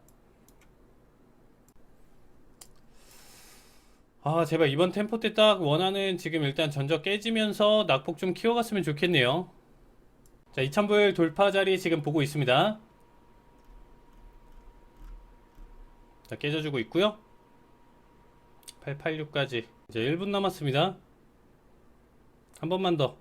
C: 제발 이번 템포 때 딱 원하는 지금 일단 전저 깨지면서 낙폭 좀 키워갔으면 좋겠네요. 자, 2000불 돌파 자리 지금 보고 있습니다. 자, 깨져주고 있고요. 886까지 이제 1분 남았습니다. 한 번만 더.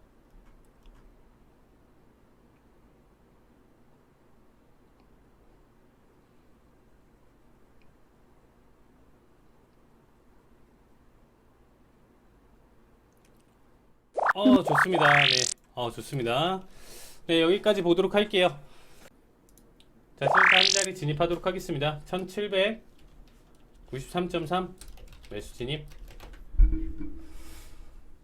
C: 좋습니다. 네. 좋습니다. 네, 여기까지 보도록 할게요. 자, 시간가 한 자리 진입하도록 하겠습니다. 1793.3 매수 진입.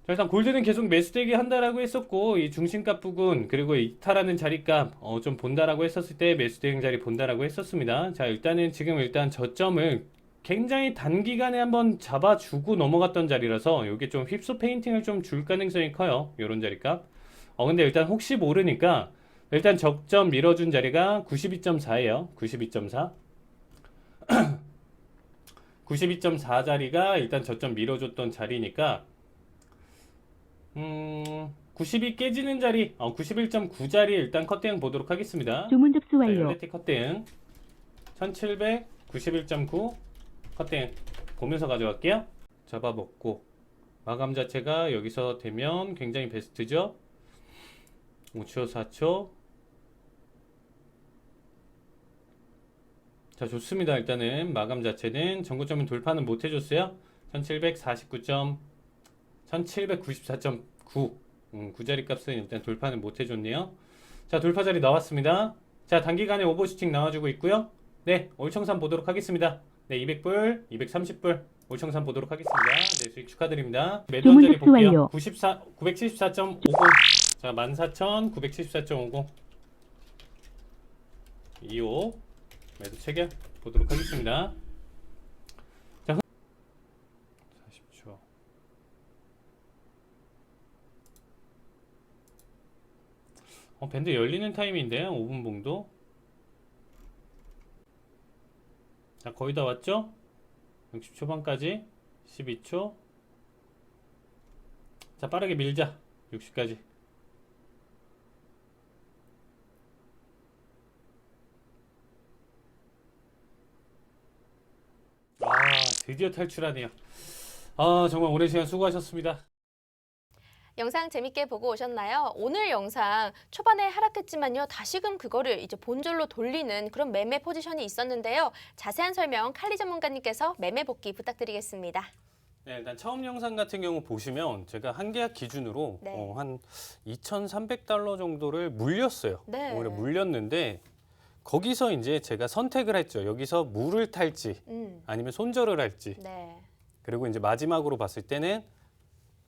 C: 자, 일단 골드는 계속 매수되게 한다라고 했었고 이 중심값 부근 그리고 이탈하는 자리값 좀 본다라고 했었을 때 매수 대응 자리 본다라고 했었습니다. 자, 일단은 지금 일단 저점을 굉장히 단기간에 한번 잡아주고 넘어갔던 자리라서 이게 좀 휩소 페인팅을 좀 줄 가능성이 커요. 요런 자리값. 근데 일단 혹시 모르니까 일단 적점 밀어준 자리가 92.4예요. 92.4. 92.4 자리가 일단 저점 밀어줬던 자리니까 92 깨지는 자리 91.9 자리 일단 컷대응 보도록 하겠습니다.
E: 주문 접수 완료.
C: 연레티 컷대응 1791.9 컷대응 보면서 가져갈게요. 잡아먹고 마감 자체가 여기서 되면 굉장히 베스트죠. 5초 4초. 자, 좋습니다. 일단은 마감 자체는 전고점은 돌파는 못 해줬어요. 1794.9 9자리 값은 일단 돌파는 못 해줬네요. 자, 돌파 자리 나왔습니다. 자, 단기간에 오버슈팅 나와주고 있고요. 네, 올청산 보도록 하겠습니다. 네, 200불, 230불 올청산 보도록 하겠습니다. 네, 수익 축하드립니다. 매도한 자리 볼게요. 974.50. 자, 14,974.50 25 매도 체결 보도록 하겠습니다. 자, 40초. 밴드 열리는 타임인데요. 5분 봉도. 자, 거의 다 왔죠? 60 초반까지 12초. 자, 빠르게 밀자. 60까지. 아, 드디어 탈출하네요. 아, 정말 오랜 시간 수고하셨습니다.
A: 영상 재밌게 보고 오셨나요? 오늘 영상 초반에 하락했지만요. 다시금 그거를 이제 본절로 돌리는 그런 매매 포지션이 있었는데요. 자세한 설명 칼리 전문가님께서 매매 복귀 부탁드리겠습니다.
C: 네, 일단 처음 영상 같은 경우 보시면 제가 한 계약 기준으로
A: 네.
C: 한 2,300달러 정도를 물렸어요.
A: 네.
C: 오히려 물렸는데 거기서 이제 제가 선택을 했죠. 여기서 물을 탈지 아니면 손절을 할지.
A: 네.
C: 그리고 이제 마지막으로 봤을 때는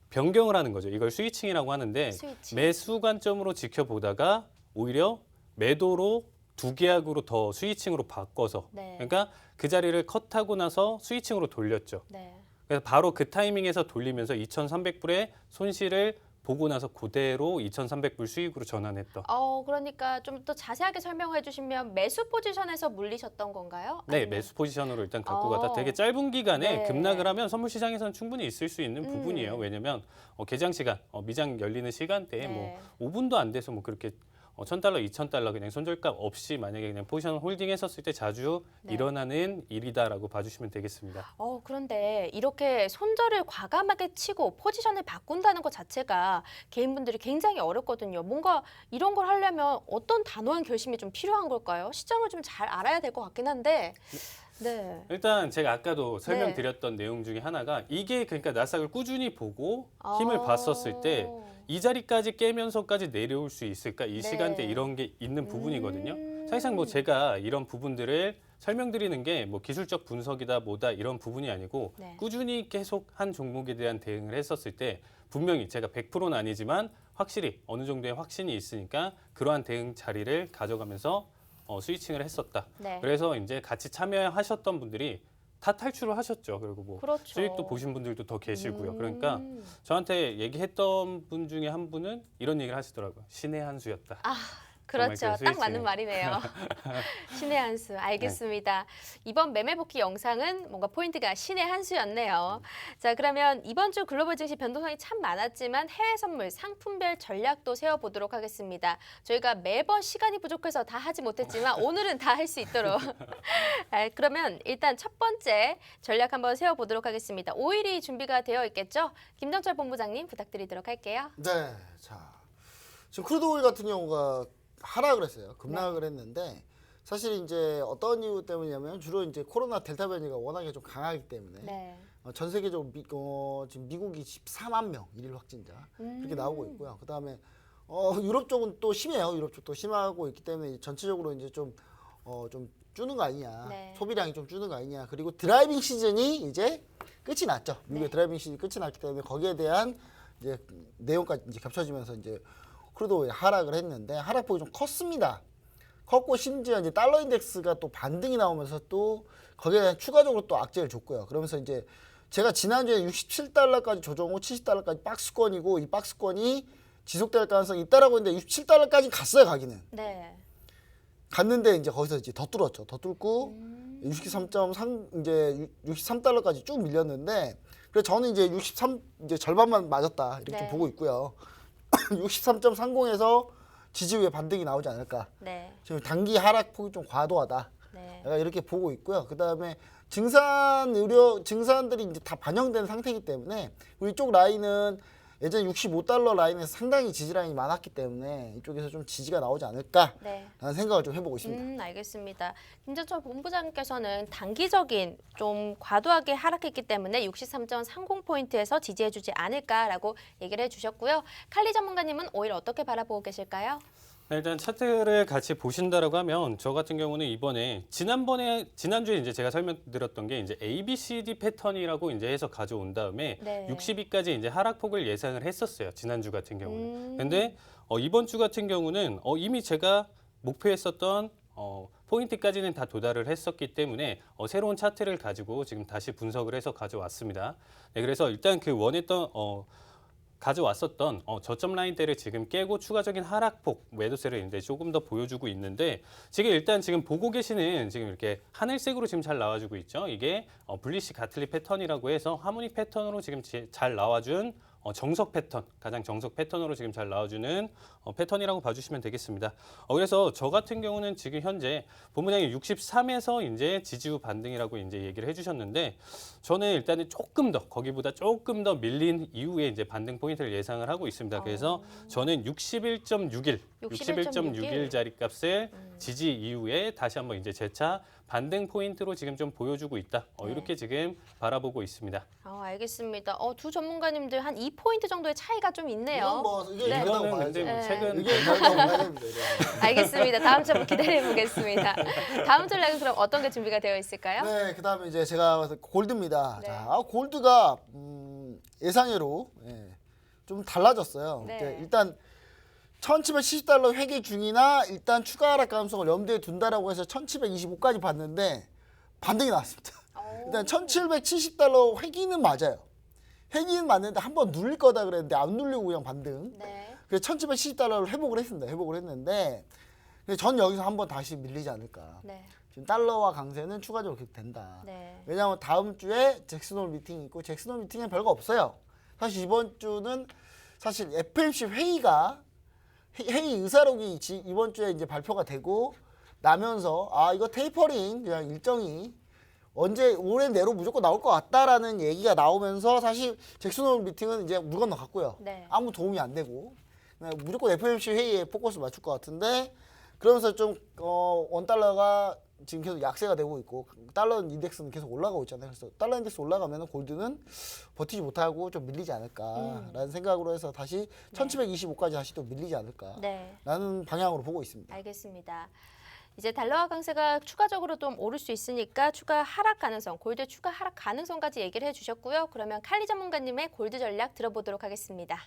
C: 변경을 하는 거죠. 이걸 스위칭이라고 하는데
A: 스위치.
C: 매수 관점으로 지켜보다가 오히려 매도로 두 계약으로 더 스위칭으로 바꿔서
A: 네.
C: 그러니까 그 자리를 컷하고 나서 스위칭으로 돌렸죠.
A: 네.
C: 그래서 바로 그 타이밍에서 돌리면서 2,300불의 손실을 보고 나서 그대로 2,300불 수익으로 전환했던.
A: 그러니까 좀 더 자세하게 설명해 주시면 매수 포지션에서 물리셨던 건가요?
C: 네,
A: 아니면-
C: 매수 포지션으로 일단 갖고
A: 어.
C: 가다 되게 짧은 기간에
A: 네.
C: 급락을 하면 선물 시장에서는 충분히 있을 수 있는 부분이에요. 왜냐면 개장 시간, 미장 열리는 시간대에
A: 네.
C: 뭐 5분도 안 돼서 뭐 그렇게 $1,000, $2,000 그냥 손절가 없이 만약에 그냥 포지션 홀딩 했었을 때 자주
A: 네.
C: 일어나는 일이다라고 봐주시면 되겠습니다.
A: 그런데 이렇게 손절을 과감하게 치고 포지션을 바꾼다는 것 자체가 개인분들이 굉장히 어렵거든요. 뭔가 이런 걸 하려면 어떤 단호한 결심이 좀 필요한 걸까요? 시장을 좀 잘 알아야 될 것 같긴 한데. 네.
C: 일단 제가 아까도
A: 네.
C: 설명드렸던 내용 중에 하나가 이게 그러니까 나스닥을 꾸준히 보고 힘을 봤었을 때 이 자리까지 깨면서까지 내려올 수 있을까? 이
A: 네.
C: 시간대 이런 게 있는 부분이거든요.
A: 음.
C: 사실상 뭐 제가 이런 부분들을 설명드리는 게 뭐 기술적 분석이다 뭐다 이런 부분이 아니고
A: 네.
C: 꾸준히 계속 한 종목에 대한 대응을 했었을 때 분명히 제가 100%는 아니지만 확실히 어느 정도의 확신이 있으니까 그러한 대응 자리를 가져가면서 스위칭을 했었다.
A: 네.
C: 그래서 이제 같이 참여하셨던 분들이 다 탈출을 하셨죠. 그리고 뭐
A: 그렇죠.
C: 수익도 보신 분들도 더 계시고요. 그러니까
A: 음.
C: 저한테 얘기했던 분 중에 한 분은 이런 얘기를 하시더라고요. 신의 한 수였다.
A: 그렇죠.
C: 정말 그
A: 딱
C: 스위칭은.
A: 맞는 말이네요. 신의 한 수. 알겠습니다. 이번 매매 복귀 영상은 뭔가 포인트가 신의 한 수였네요. 자, 그러면 이번 주 글로벌 증시 변동성이 참 많았지만 해외 선물 상품별 전략도 세워보도록 하겠습니다. 저희가 매번 시간이 부족해서 다 하지 못했지만 오늘은 다 할 수 있도록. 그러면 일단 첫 번째 전략 한번 세워보도록 하겠습니다. 5일이 준비가 되어 있겠죠? 김정철 본부장님 부탁드리도록 할게요.
B: 네, 자 지금 크루드 오일 같은 경우가 하락을 했어요. 급락을 했는데 사실 이제 어떤 이유 때문이냐면 주로 이제 코로나 델타 변이가 워낙에 좀 강하기 때문에
A: 네.
B: 전 세계적으로 지금 미국이 14만 명 일일 확진자 그렇게 나오고 있고요. 그 다음에 유럽 쪽은 또 심해요. 유럽 쪽도 심하고 있기 때문에 전체적으로 이제 좀 주는 거 아니냐,
A: 네.
B: 소비량이 좀 주는 거 아니냐. 그리고 드라이빙 시즌이 이제 끝이 났죠. 미국의
A: 네.
B: 드라이빙 시즌이 끝이 났기 때문에 거기에 대한 이제 내용까지 이제 겹쳐지면서 이제 크루드 오일 하락을 했는데 하락폭이 좀 컸습니다. 컸고 심지어 이제 달러 인덱스가 또 반등이 나오면서 또 거기에 대한 추가적으로 또 악재를 줬고요. 그러면서 이제 제가 지난주에 67달러까지 조정 후 70달러까지 박스권이고 이 박스권이 지속될 가능성이 있다라고 했는데 67달러까지 갔어요, 가기는.
A: 네.
B: 갔는데 이제 거기서 이제 더 뚫었죠. 더 뚫고 63.3 이제 63달러까지 쭉 밀렸는데 그래서 저는 이제 63 이제 절반만 맞았다 이렇게
A: 네.
B: 좀 보고 있고요. 63.30에서 지지 후에 반등이 나오지 않을까.
A: 네.
B: 지금 단기 하락폭이 좀 과도하다.
A: 네.
B: 내가 이렇게 보고 있고요. 그 다음에 증산들이 이제 다 반영된 상태이기 때문에 우리 쪽 라인은 예전 65달러 라인에서 상당히 지지 라인이 많았기 때문에 이쪽에서 좀 지지가 나오지 않을까라는
A: 네.
B: 생각을 좀 해보고 있습니다.
A: 알겠습니다. 김정철 본부장께서는 단기적인 좀 과도하게 하락했기 때문에 63.30포인트에서 지지해주지 않을까라고 얘기를 해주셨고요. 칼리 전문가님은 오히려 어떻게 바라보고 계실까요?
C: 일단 차트를 같이 보신다라고 하면 저 같은 경우는 이번에 지난주에 이제 제가 설명드렸던 게 이제 ABCD 패턴이라고 이제 해서 가져온 다음에
A: 네.
C: 62까지 이제 하락폭을 예상을 했었어요. 지난주 같은 경우는.
A: 음.
C: 근데 이번 주 같은 경우는 이미 제가 목표했었던 포인트까지는 다 도달을 했었기 때문에 새로운 차트를 가지고 지금 다시 분석을 해서 가져왔습니다. 네, 그래서 일단 그 원했던 가져왔었던 저점 라인대를 지금 깨고 추가적인 하락폭 매도세를 이제 조금 더 보여주고 있는데 지금 일단 지금 보고 계시는 지금 이렇게 하늘색으로 지금 잘 나와주고 있죠. 이게 불리시 가틀리 패턴이라고 해서 하모닉 패턴으로 지금 잘 나와준 정석 패턴, 가장 정석 패턴으로 지금 잘 나와주는 패턴이라고 봐주시면 되겠습니다. 그래서 저 같은 경우는 지금 현재 본부장이 63에서 이제 지지 후 반등이라고 이제 얘기를 해주셨는데 저는 일단은 조금 더 거기보다 조금 더 밀린 이후에 이제 반등 포인트를 예상을 하고 있습니다. 그래서 저는 61.61 자리값을 지지 이후에 다시 한번 이제 재차 반등 포인트로 지금 좀 보여주고 있다. 이렇게 지금 바라보고 있습니다.
A: 알겠습니다. 두 전문가님들 한 2포인트 정도의 차이가 좀 있네요.
B: 이건 뭐 이게
A: 네.
B: 이거다고
C: 이거는
B: 봐야죠.
C: 근데 뭐
A: 네.
C: 최근
B: 이게 이거다고 봐야 됩니다. 이거.
A: 알겠습니다. 다음 주 한번 기다려 보겠습니다. 다음 전략은 그럼 어떤 게 준비가 되어 있을까요?
B: 네, 그다음에 이제 제가 골드입니다.
A: 네.
B: 자, 골드가 예상외로 좀 달라졌어요.
A: 네.
B: 근데 일단 1,770달러 회계 중이나 일단 추가 하락 가능성을 염두에 둔다라고 해서 1,725까지 봤는데 반등이 나왔습니다. 일단 1,770달러 회기는 맞아요. 회기는 맞는데 한번 눌릴 거다 그랬는데 안 눌리고 그냥 반등.
A: 네.
B: 그래서 1,770달러를 회복을 했습니다. 회복을 했는데 근데 전 여기서 한번 다시 밀리지 않을까.
A: 네.
B: 지금 달러와 강세는 추가적으로 계속 된다.
A: 네.
B: 왜냐하면 다음 주에 잭슨홀 미팅이 있고 잭슨홀 미팅에 별거 없어요. 사실 이번 주는 사실 FMC 회의가 회의 의사록이 이번 주에 이제 발표가 되고 나면서 이거 테이퍼링 그냥 일정이 언제 올해 내로 무조건 나올 것 같다라는 얘기가 나오면서 사실 잭슨홀 미팅은 이제 물 건너갔고요.
A: 네.
B: 아무 도움이 안 되고 그냥 무조건 FMC 회의에 포커스를 맞출 것 같은데 그러면서 좀 원달러가 지금 계속 약세가 되고 있고 달러 인덱스는 계속 올라가고 있잖아요. 그래서 달러 인덱스 올라가면 골드는 버티지 못하고 좀 밀리지 않을까라는 생각으로 해서 다시 1,725까지 다시 또 밀리지 않을까라는
A: 네.
B: 방향으로 보고 있습니다.
A: 알겠습니다. 이제 달러와 강세가 추가적으로 좀 오를 수 있으니까 추가 하락 가능성, 골드 추가 하락 가능성까지 얘기를 해주셨고요. 그러면 칼리 전문가님의 골드 전략 들어보도록 하겠습니다.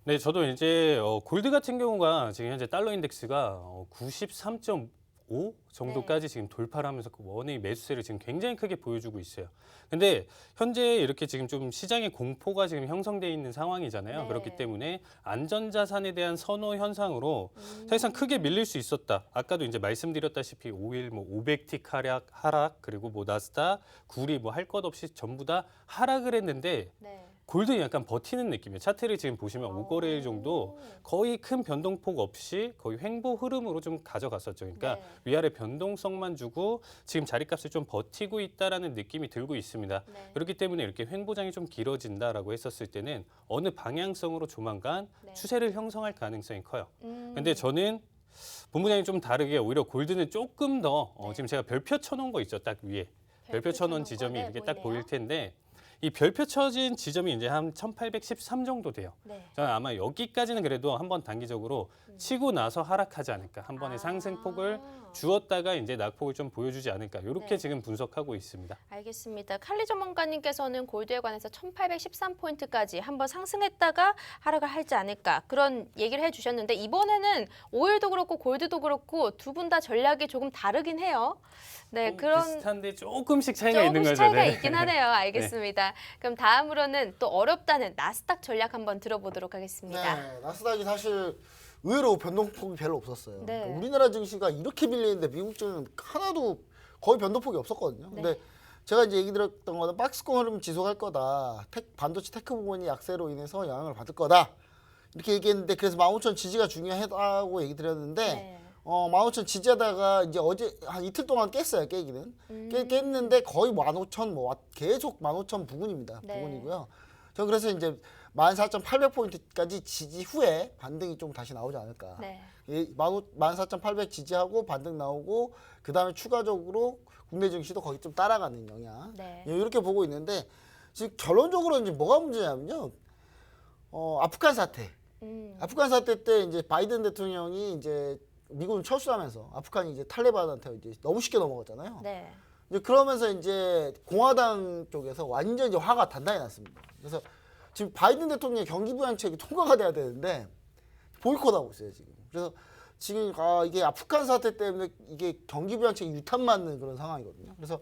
C: 네, 저도 이제 골드 같은 경우가 지금 현재 달러 인덱스가 93.5 정도까지 지금 돌파를 하면서 그 원의 매수세를 지금 굉장히 크게 보여주고 있어요. 근데 현재 이렇게 지금 좀 시장의 공포가 지금 형성돼 있는 상황이잖아요.
A: 네.
C: 그렇기 때문에 안전자산에 대한 선호 현상으로 사실상 크게 밀릴 수 있었다. 아까도 이제 말씀드렸다시피 5일 뭐 500틱 하락 그리고 뭐 나스닥, 구리 뭐 할 것 없이 전부 다 하락을 했는데
A: 네.
C: 골드 약간 버티는 느낌이에요. 차트를 지금 보시면 5거래일 정도 거의 큰 변동폭 없이 거의 횡보 흐름으로 좀 가져갔었죠. 그러니까
A: 네.
C: 위아래 변동성만 주고 지금 자리값을 좀 버티고 있다라는 느낌이 들고 있습니다.
A: 네.
C: 그렇기 때문에 이렇게 횡보장이 좀 길어진다라고 했었을 때는 어느 방향성으로 조만간
A: 네.
C: 추세를 형성할 가능성이 커요.
A: 음.
C: 근데 저는 본부장이 좀 다르게 오히려 골드는 조금 더
A: 네.
C: 지금 제가 별표 쳐놓은 거 있죠. 딱 위에. 별표 쳐놓은 지점이
A: 네,
C: 이렇게 딱
A: 보이네요.
C: 보일 텐데 이 별표 쳐진 지점이 이제 한 1813 정도 돼요.
A: 네.
C: 저는 아마 여기까지는 그래도 한번 단기적으로 치고 나서 하락하지 않을까. 한 번의
A: 아.
C: 상승폭을 주었다가 이제 낙폭을 좀 보여주지 않을까. 이렇게
A: 네.
C: 지금 분석하고 있습니다.
A: 알겠습니다. 칼리 전문가님께서는 골드에 관해서 1813포인트까지 한번 상승했다가 하락을 하지 않을까 그런 얘기를 해주셨는데 이번에는 오일도 그렇고 골드도 그렇고 두 분 다 전략이 조금 다르긴 해요. 네, 그런
C: 비슷한데 조금씩 차이가 있는
A: 조금씩
C: 거죠.
A: 차이가
C: 네.
A: 있긴 하네요. 알겠습니다. 그럼 다음으로는 또 어렵다는 나스닥 전략 한번 들어보도록 하겠습니다.
B: 네, 나스닥이 사실 의외로 변동폭이 별로 없었어요.
A: 네.
B: 그러니까 우리나라 증시가 이렇게 밀리는데 미국 증시는 하나도 거의 변동폭이 없었거든요. 근데 제가 이제 얘기 드렸던 거는 박스권 흐름 지속할 거다. 반도체 테크 부분이 약세로 인해서 영향을 받을 거다. 이렇게 얘기했는데 그래서 15,000 지지가 중요하다고 얘기 드렸는데
A: 네.
B: 15,000 지지하다가 이제 어제 한 이틀 동안 깼어요. 깨기는. 깼는데 거의 15,000 계속 15,000 부근입니다.
A: 네.
B: 부근이고요. 저 그래서 이제 14,800포인트까지 지지 후에 반등이 좀 다시 나오지 않을까.
A: 네.
B: 14,800 지지하고 반등 나오고 그다음에 추가적으로 국내 증시도 거기 좀 따라가는 영향.
A: 네.
B: 이렇게 보고 있는데 지금 결론적으로 이제 뭐가 문제냐면요. 아프간 사태. 아프간 사태 때 이제 바이든 대통령이 이제 미국을 철수하면서 아프간이 이제 탈레반한테 이제 너무 쉽게 넘어갔잖아요.
A: 네.
B: 이제 그러면서 이제 공화당 쪽에서 완전 이제 화가 단단히 났습니다. 그래서 지금 바이든 대통령의 경기 부양책이 통과가 돼야 되는데 보이콧하고 있어요 지금. 그래서 지금 이게 아프간 사태 때문에 이게 경기 부양책이 유탄 맞는 그런 상황이거든요. 그래서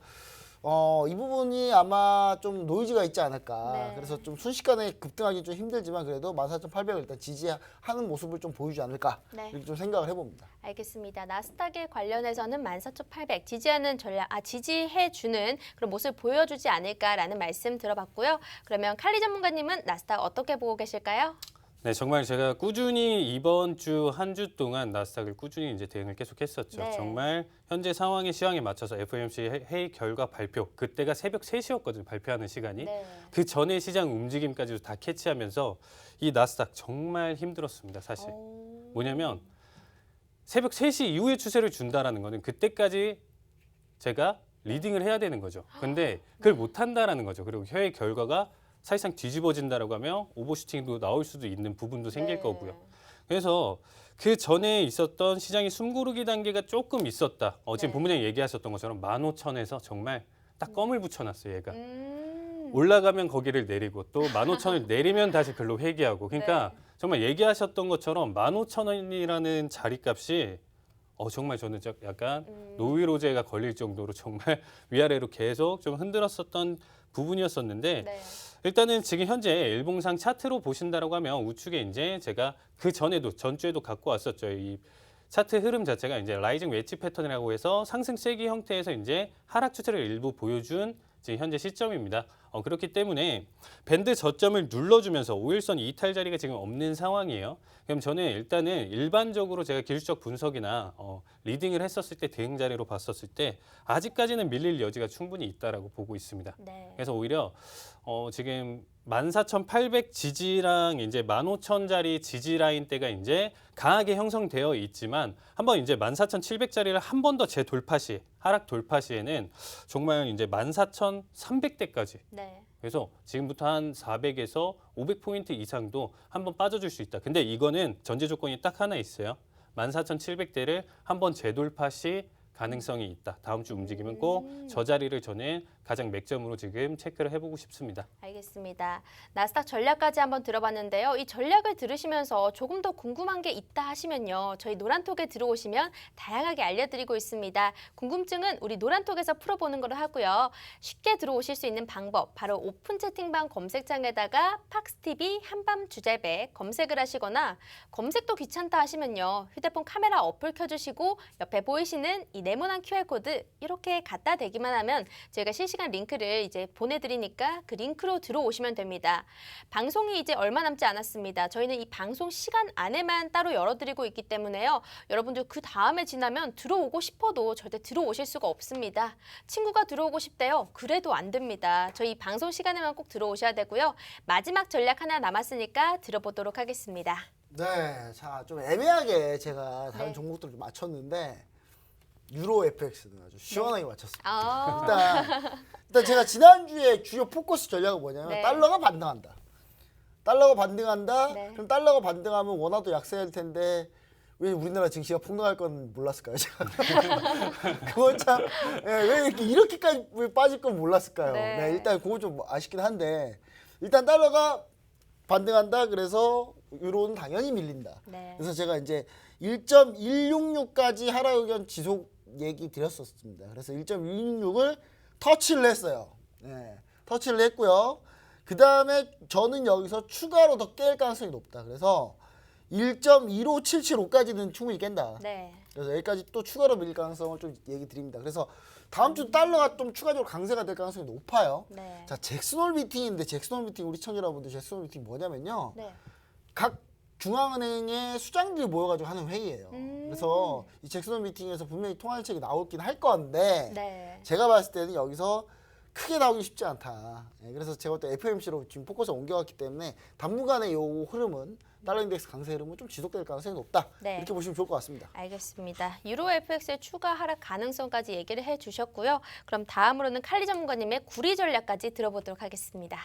B: 이 부분이 아마 좀 노이즈가 있지 않을까.
A: 네.
B: 그래서 좀 순식간에 급등하기 좀 힘들지만 그래도 14,800을 일단 지지하는 모습을 좀 보이지 않을까.
A: 네.
B: 이렇게 좀 생각을 해봅니다.
A: 알겠습니다. 나스닥에 관련해서는 14,800 지지하는 전략, 지지해주는 그런 모습을 보여주지 않을까라는 말씀 들어봤고요. 그러면 칼리 전문가님은 나스닥 어떻게 보고 계실까요?
C: 네, 정말 제가 꾸준히 이번 주 한 주 동안 나스닥을 꾸준히 이제 대응을 계속했었죠.
A: 네.
C: 정말 현재 상황의 시황에 맞춰서 FOMC 회의 결과 발표, 그때가 새벽 3시였거든요. 발표하는 시간이.
A: 네.
C: 그 전에 시장 움직임까지도 다 캐치하면서 이 나스닥 정말 힘들었습니다, 사실. 뭐냐면 새벽 3시 이후에 추세를 준다라는 거는 그때까지 제가 리딩을 해야 되는 거죠. 근데 그걸 못 한다라는 거죠. 그리고 회의 결과가 사실상 뒤집어진다라고 하면 오버슈팅도 나올 수도 있는 부분도 생길
A: 네.
C: 거고요. 그래서 그 전에 있었던 시장의 숨고르기 단계가 조금 있었다. 지금
A: 네.
C: 본부장이 얘기하셨던 것처럼 15,000에서 정말 딱 껌을 붙여놨어요, 얘가.
A: 음.
C: 올라가면 거기를 내리고 또 15,000을 내리면 다시 글로 회귀하고. 그러니까
A: 네.
C: 정말 얘기하셨던 것처럼 15,000원이라는 자리값이 정말 저는 약간 노이로제가 걸릴 정도로 정말 위아래로 계속 좀 흔들었었던 부분이었었는데
A: 네.
C: 일단은 지금 현재 일봉상 차트로 보신다라고 하면 우측에 이제 제가 그 전에도 전주에도 갖고 왔었죠. 이 차트 흐름 자체가 이제 라이징 웨지 패턴이라고 해서 상승 세기 형태에서 이제 하락 추세를 일부 보여준 지금 현재 시점입니다. 그렇기 때문에 밴드 저점을 눌러주면서 5일선 이탈 자리가 지금 없는 상황이에요. 그럼 저는 일단은 일반적으로 제가 기술적 분석이나 리딩을 했었을 때 대응 자리로 봤었을 때 아직까지는 밀릴 여지가 충분히 있다라고 보고 있습니다.
A: 네.
C: 그래서 오히려 지금 14,800 지지랑 이제 15,000짜리 지지 라인대가 이제 강하게 형성되어 있지만 한번 이제 14,700짜리를 한 번 더 재돌파 시 하락 돌파 시에는 정말 이제 14,300대까지
A: 네.
C: 그래서 지금부터 한 400에서 500포인트 이상도 한번 빠져줄 수 있다. 근데 이거는 전제 조건이 딱 하나 있어요. 14,700대를 한번 재돌파 시 가능성이 있다. 다음 주 움직이면 꼭 저 자리를 저는 가장 맥점으로 지금 체크를 해보고 싶습니다.
A: 알겠습니다. 나스닥 전략까지 한번 들어봤는데요. 이 전략을 들으시면서 조금 더 궁금한 게 있다 하시면요. 저희 노란톡에 들어오시면 다양하게 알려드리고 있습니다. 궁금증은 우리 노란톡에서 풀어보는 걸로 하고요. 쉽게 들어오실 수 있는 방법, 바로 오픈 채팅방 검색창에다가 팍스TV 한밤주잘배 검색을 하시거나 검색도 귀찮다 하시면요. 휴대폰 카메라 어플 켜주시고 옆에 보이시는 이 네모난 QR코드 이렇게 갖다 대기만 하면 저희가 실시간 링크를 이제 보내드리니까 그 링크로 들어오시면 됩니다. 방송이 이제 얼마 남지 않았습니다. 저희는 이 방송 시간 안에만 따로 열어드리고 있기 때문에요. 여러분들 그 다음에 지나면 들어오고 싶어도 절대 들어오실 수가 없습니다. 친구가 들어오고 싶대요. 그래도 안 됩니다. 저희 방송 시간에만 꼭 들어오셔야 되고요. 마지막 전략 하나 남았으니까 들어보도록 하겠습니다.
B: 네, 자, 좀 애매하게 제가 다른
A: 네.
B: 종목들을 좀 맞췄는데 유로 FX는 아주 시원하게 맞췄습니다.
A: 아,
B: 일단 제가 지난주에 주요 포커스 전략은 뭐냐면
A: 네.
B: 달러가 반등한다. 달러가 반등한다.
A: 네.
B: 그럼 달러가 반등하면 원화도 약세할 텐데 왜 우리나라 증시가 폭락할 건 몰랐을까요? 제가 그건 참 왜 이렇게까지 왜 빠질 건 몰랐을까요?
A: 네.
B: 네, 일단 그거 좀 아쉽긴 한데 일단 달러가 반등한다. 그래서 유로는 당연히 밀린다.
A: 네.
B: 그래서 제가 이제 1.166까지 하락 의견 지속 얘기 드렸었습니다. 그래서 1.166을 터치를 했어요. 네, 터치를 했고요. 그 다음에 저는 여기서 추가로 더 깰 가능성이 높다. 그래서 1.15775까지는 충분히 깬다.
A: 네.
B: 그래서 여기까지 또 추가로 밀릴 가능성을 좀 얘기 드립니다. 그래서 다음 주 달러가 좀 추가적으로 강세가 될 가능성이 높아요.
A: 네.
B: 자, 잭슨홀 미팅인데 잭슨홀 미팅 우리 시청자 여러분들 잭슨홀 미팅 뭐냐면요.
A: 네.
B: 각 중앙은행의 수장들이 모여가지고 하는 회의예요. 그래서 이 잭슨홀 미팅에서 분명히 통화정책이 나오긴 할 건데
A: 네.
B: 제가 봤을 때는 여기서 크게 나오기 쉽지 않다. 네, 그래서 제가 또 FOMC로 지금 포커스를 옮겨갔기 때문에 당분간의 요 흐름은 달러 인덱스 강세 흐름은 좀 지속될 가능성이 높다.
A: 네.
B: 이렇게 보시면 좋을 것 같습니다.
A: 알겠습니다. 유로 FX의 추가 하락 가능성까지 얘기를 해주셨고요. 그럼 다음으로는 칼리 전문가님의 구리 전략까지 들어보도록 하겠습니다.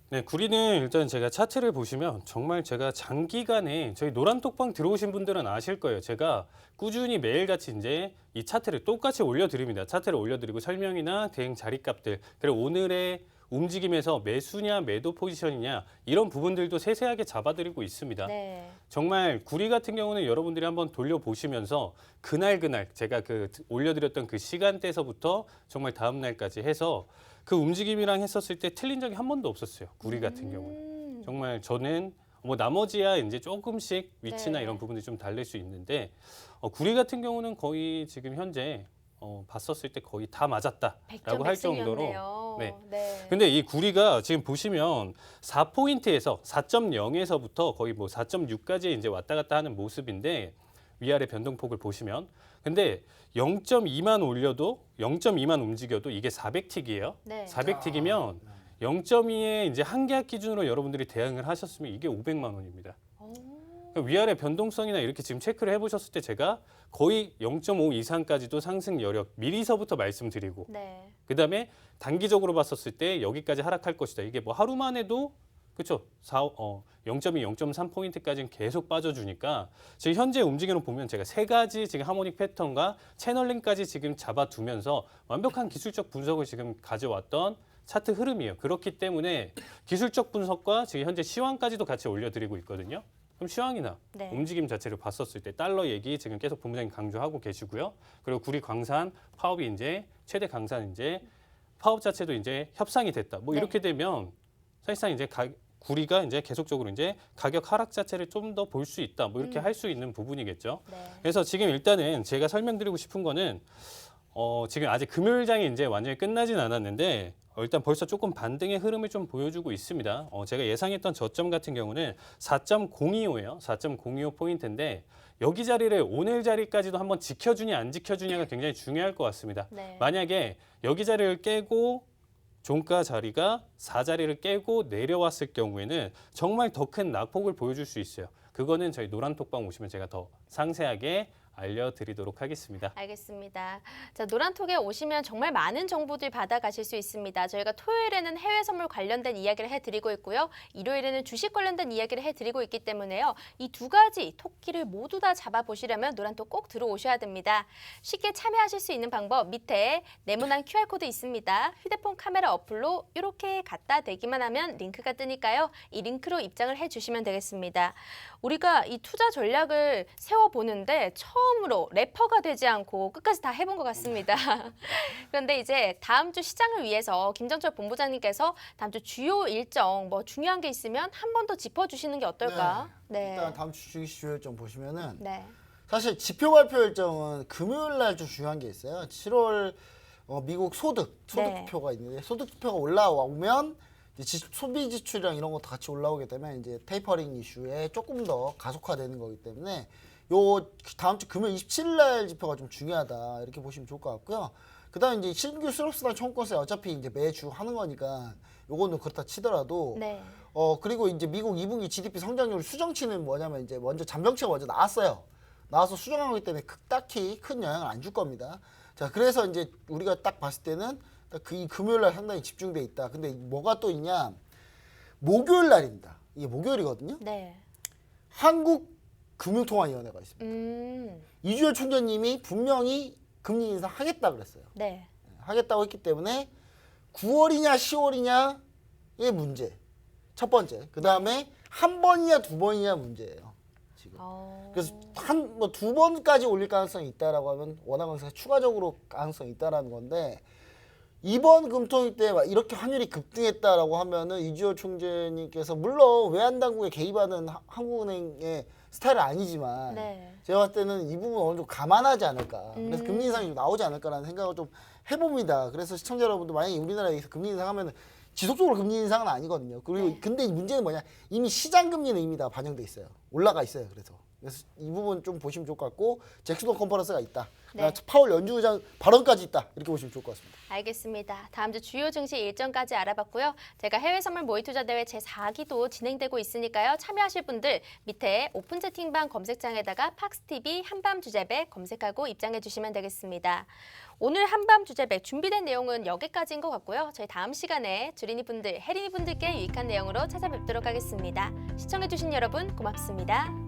C: 네, 구리는 일단 제가 차트를 보시면 정말 제가 장기간에 저희 노란톡방 들어오신 분들은 아실 거예요. 제가 꾸준히 매일같이 이제 이 차트를 똑같이 올려드립니다. 차트를 올려드리고 설명이나 대응 자리값들 그리고 오늘의 움직임에서 매수냐 매도 포지션이냐 이런 부분들도 세세하게 잡아드리고 있습니다.
A: 네.
C: 정말 구리 같은 경우는 여러분들이 한번 돌려보시면서 그날 제가 올려드렸던 그 시간대에서부터 정말 다음 날까지 해서 그 움직임이랑 했었을 때 틀린 적이 한 번도 없었어요. 구리 같은 경우는. 정말 저는 뭐 나머지야 이제 조금씩 위치나
A: 네.
C: 이런 부분들이 좀 다를 수 있는데 구리 같은 경우는 거의 지금 현재 봤었을 때 거의 다 맞았다라고 할 정도로. 네.
A: 네.
C: 근데 이 구리가 지금 보시면 4포인트에서 4.0에서부터 거의 뭐 4.6까지 이제 왔다 갔다 하는 모습인데 위아래 변동폭을 보시면 근데 0.2만 올려도 0.2만 움직여도 이게 400틱이에요.
A: 네.
C: 400틱이면 0.2의 이제 한계약 기준으로 여러분들이 대응을 하셨으면 이게 500만 원입니다. 그러니까 위아래 변동성이나 이렇게 지금 체크를 해보셨을 때 제가 거의 0.5 이상까지도 상승 여력 미리서부터 말씀드리고
A: 네.
C: 그다음에 단기적으로 봤었을 때 여기까지 하락할 것이다. 이게 뭐 하루만 해도 그렇죠. 0.2, 0.3포인트까지는 계속 빠져주니까 지금 현재 움직임을 보면 제가 세 가지 지금 하모닉 패턴과 채널링까지 지금 잡아두면서 완벽한 기술적 분석을 지금 가져왔던 차트 흐름이에요. 그렇기 때문에 기술적 분석과 지금 현재 시황까지도 같이 올려드리고 있거든요. 그럼 시황이나
A: 네.
C: 움직임 자체를 봤었을 때 달러 얘기 지금 계속 본부장님 강조하고 계시고요. 그리고 구리 광산 파업이 이제 최대 강산 이제 파업 자체도 이제 협상이 됐다. 뭐
A: 네.
C: 이렇게 되면 사실상 이제 구리가 이제 계속적으로 이제 가격 하락 자체를 좀 더 볼 수 있다. 뭐 이렇게 할 수 있는 부분이겠죠.
A: 네.
C: 그래서 지금 일단은 제가 설명드리고 싶은 거는 지금 아직 금요일장이 이제 완전히 끝나진 않았는데 일단 벌써 조금 반등의 흐름을 좀 보여주고 있습니다. 제가 예상했던 저점 같은 경우는 4.025예요. 4.025 포인트인데 여기 자리를 오늘 자리까지도 한번 지켜주냐 안 지켜주냐가 굉장히 중요할 것 같습니다.
A: 네.
C: 만약에 여기 자리를 깨고 종가 자리가 4자리를 깨고 내려왔을 경우에는 정말 더 큰 낙폭을 보여줄 수 있어요. 그거는 저희 노란톡방 오시면 제가 더 상세하게 알려드리도록 하겠습니다.
A: 알겠습니다. 자, 노란톡에 오시면 정말 많은 정보들 받아가실 수 있습니다. 저희가 토요일에는 해외 선물 관련된 이야기를 해드리고 있고요. 일요일에는 주식 관련된 이야기를 해드리고 있기 때문에요. 이 두 가지 토끼를 모두 다 잡아보시려면 노란톡 꼭 들어오셔야 됩니다. 쉽게 참여하실 수 있는 방법 밑에 네모난 QR코드 있습니다. 휴대폰 카메라 어플로 이렇게 갖다 대기만 하면 링크가 뜨니까요. 이 링크로 입장을 해주시면 되겠습니다. 우리가 이 투자 전략을 세워보는데 처음으로 래퍼가 되지 않고 끝까지 다 해본 것 같습니다. 그런데 이제 다음 주 시장을 위해서 김정철 본부장님께서 다음 주 주요 일정 뭐 중요한 게 있으면 한 번 더 짚어주시는 게 어떨까? 네.
B: 일단 다음 주 주식 주요 일정 보시면은
A: 네.
B: 사실 지표 발표 일정은 금요일 날 좀 중요한 게 있어요. 7월 미국 소득
A: 네.
B: 투표가 있는데 소득 투표가 올라오면 이제 소비 지출이랑 이런 것도 같이 올라오게 되면 이제 테이퍼링 이슈에 조금 더 가속화되는 거기 때문에 요 다음 주 금요일 27일 날 지표가 좀 중요하다 이렇게 보시면 좋을 것 같고요. 그다음 이제 신규 수록수당 청구세 어차피 이제 매주 하는 거니까 요거는 그렇다 치더라도
A: 네.
B: 그리고 이제 미국 2분기 GDP 성장률 수정치는 뭐냐면 이제 먼저 잠정치가 먼저 나왔어요. 나와서 수정하기 때문에 딱히 큰 영향을 안 줄 겁니다. 자, 그래서 이제 우리가 딱 봤을 때는 이 금요일 날 상당히 집중돼 있다. 근데 뭐가 또 있냐? 목요일 날입니다. 이게 목요일이거든요.
A: 네.
B: 한국금융통화위원회가 있습니다. 이주열 총재님이 분명히 금리 인상하겠다 그랬어요.
A: 네.
B: 하겠다고 했기 때문에 9월이냐 10월이냐의 문제. 첫 번째. 그 다음에 한 번이냐 두 번이냐 문제예요. 지금. 그래서 두 번까지 올릴 가능성이 있다라고 하면 원화 강세가 추가적으로 가능성이 있다라는 건데 이번 금통위 때 이렇게 환율이 급등했다라고 하면은 이주열 총재님께서 물론 외환 당국에 개입하는 한국은행의 스타일은 아니지만
A: 네.
B: 제가 봤을 때는 이 부분 어느 정도 감안하지 않을까. 그래서 금리 인상이 좀 나오지 않을까라는 생각을 좀 해봅니다. 그래서 시청자 여러분도 만약에 우리나라에서 금리 인상하면 지속적으로 금리 인상은 아니거든요. 그리고
A: 네.
B: 근데 문제는 뭐냐? 이미 시장 금리는 이미 다 반영돼 있어요. 올라가 있어요. 그래서 이 부분 좀 보시면 좋을 것 같고 잭슨홀 컨퍼런스가 있다.
A: 네.
B: 파월 연주의장 발언까지 있다. 이렇게 보시면 좋을 것 같습니다.
A: 알겠습니다. 다음 주 주요 증시 일정까지 알아봤고요. 제가 해외 선물 모의 투자 대회 제4기도 진행되고 있으니까요. 참여하실 분들 밑에 오픈 채팅방 검색창에다가 팍스TV 한밤 주제백 검색하고 입장해 주시면 되겠습니다. 오늘 한밤 주제백 준비된 내용은 여기까지인 것 같고요. 저희 다음 시간에 주린이 분들, 혜린이 분들께 유익한 내용으로 찾아뵙도록 하겠습니다. 시청해 주신 여러분 고맙습니다.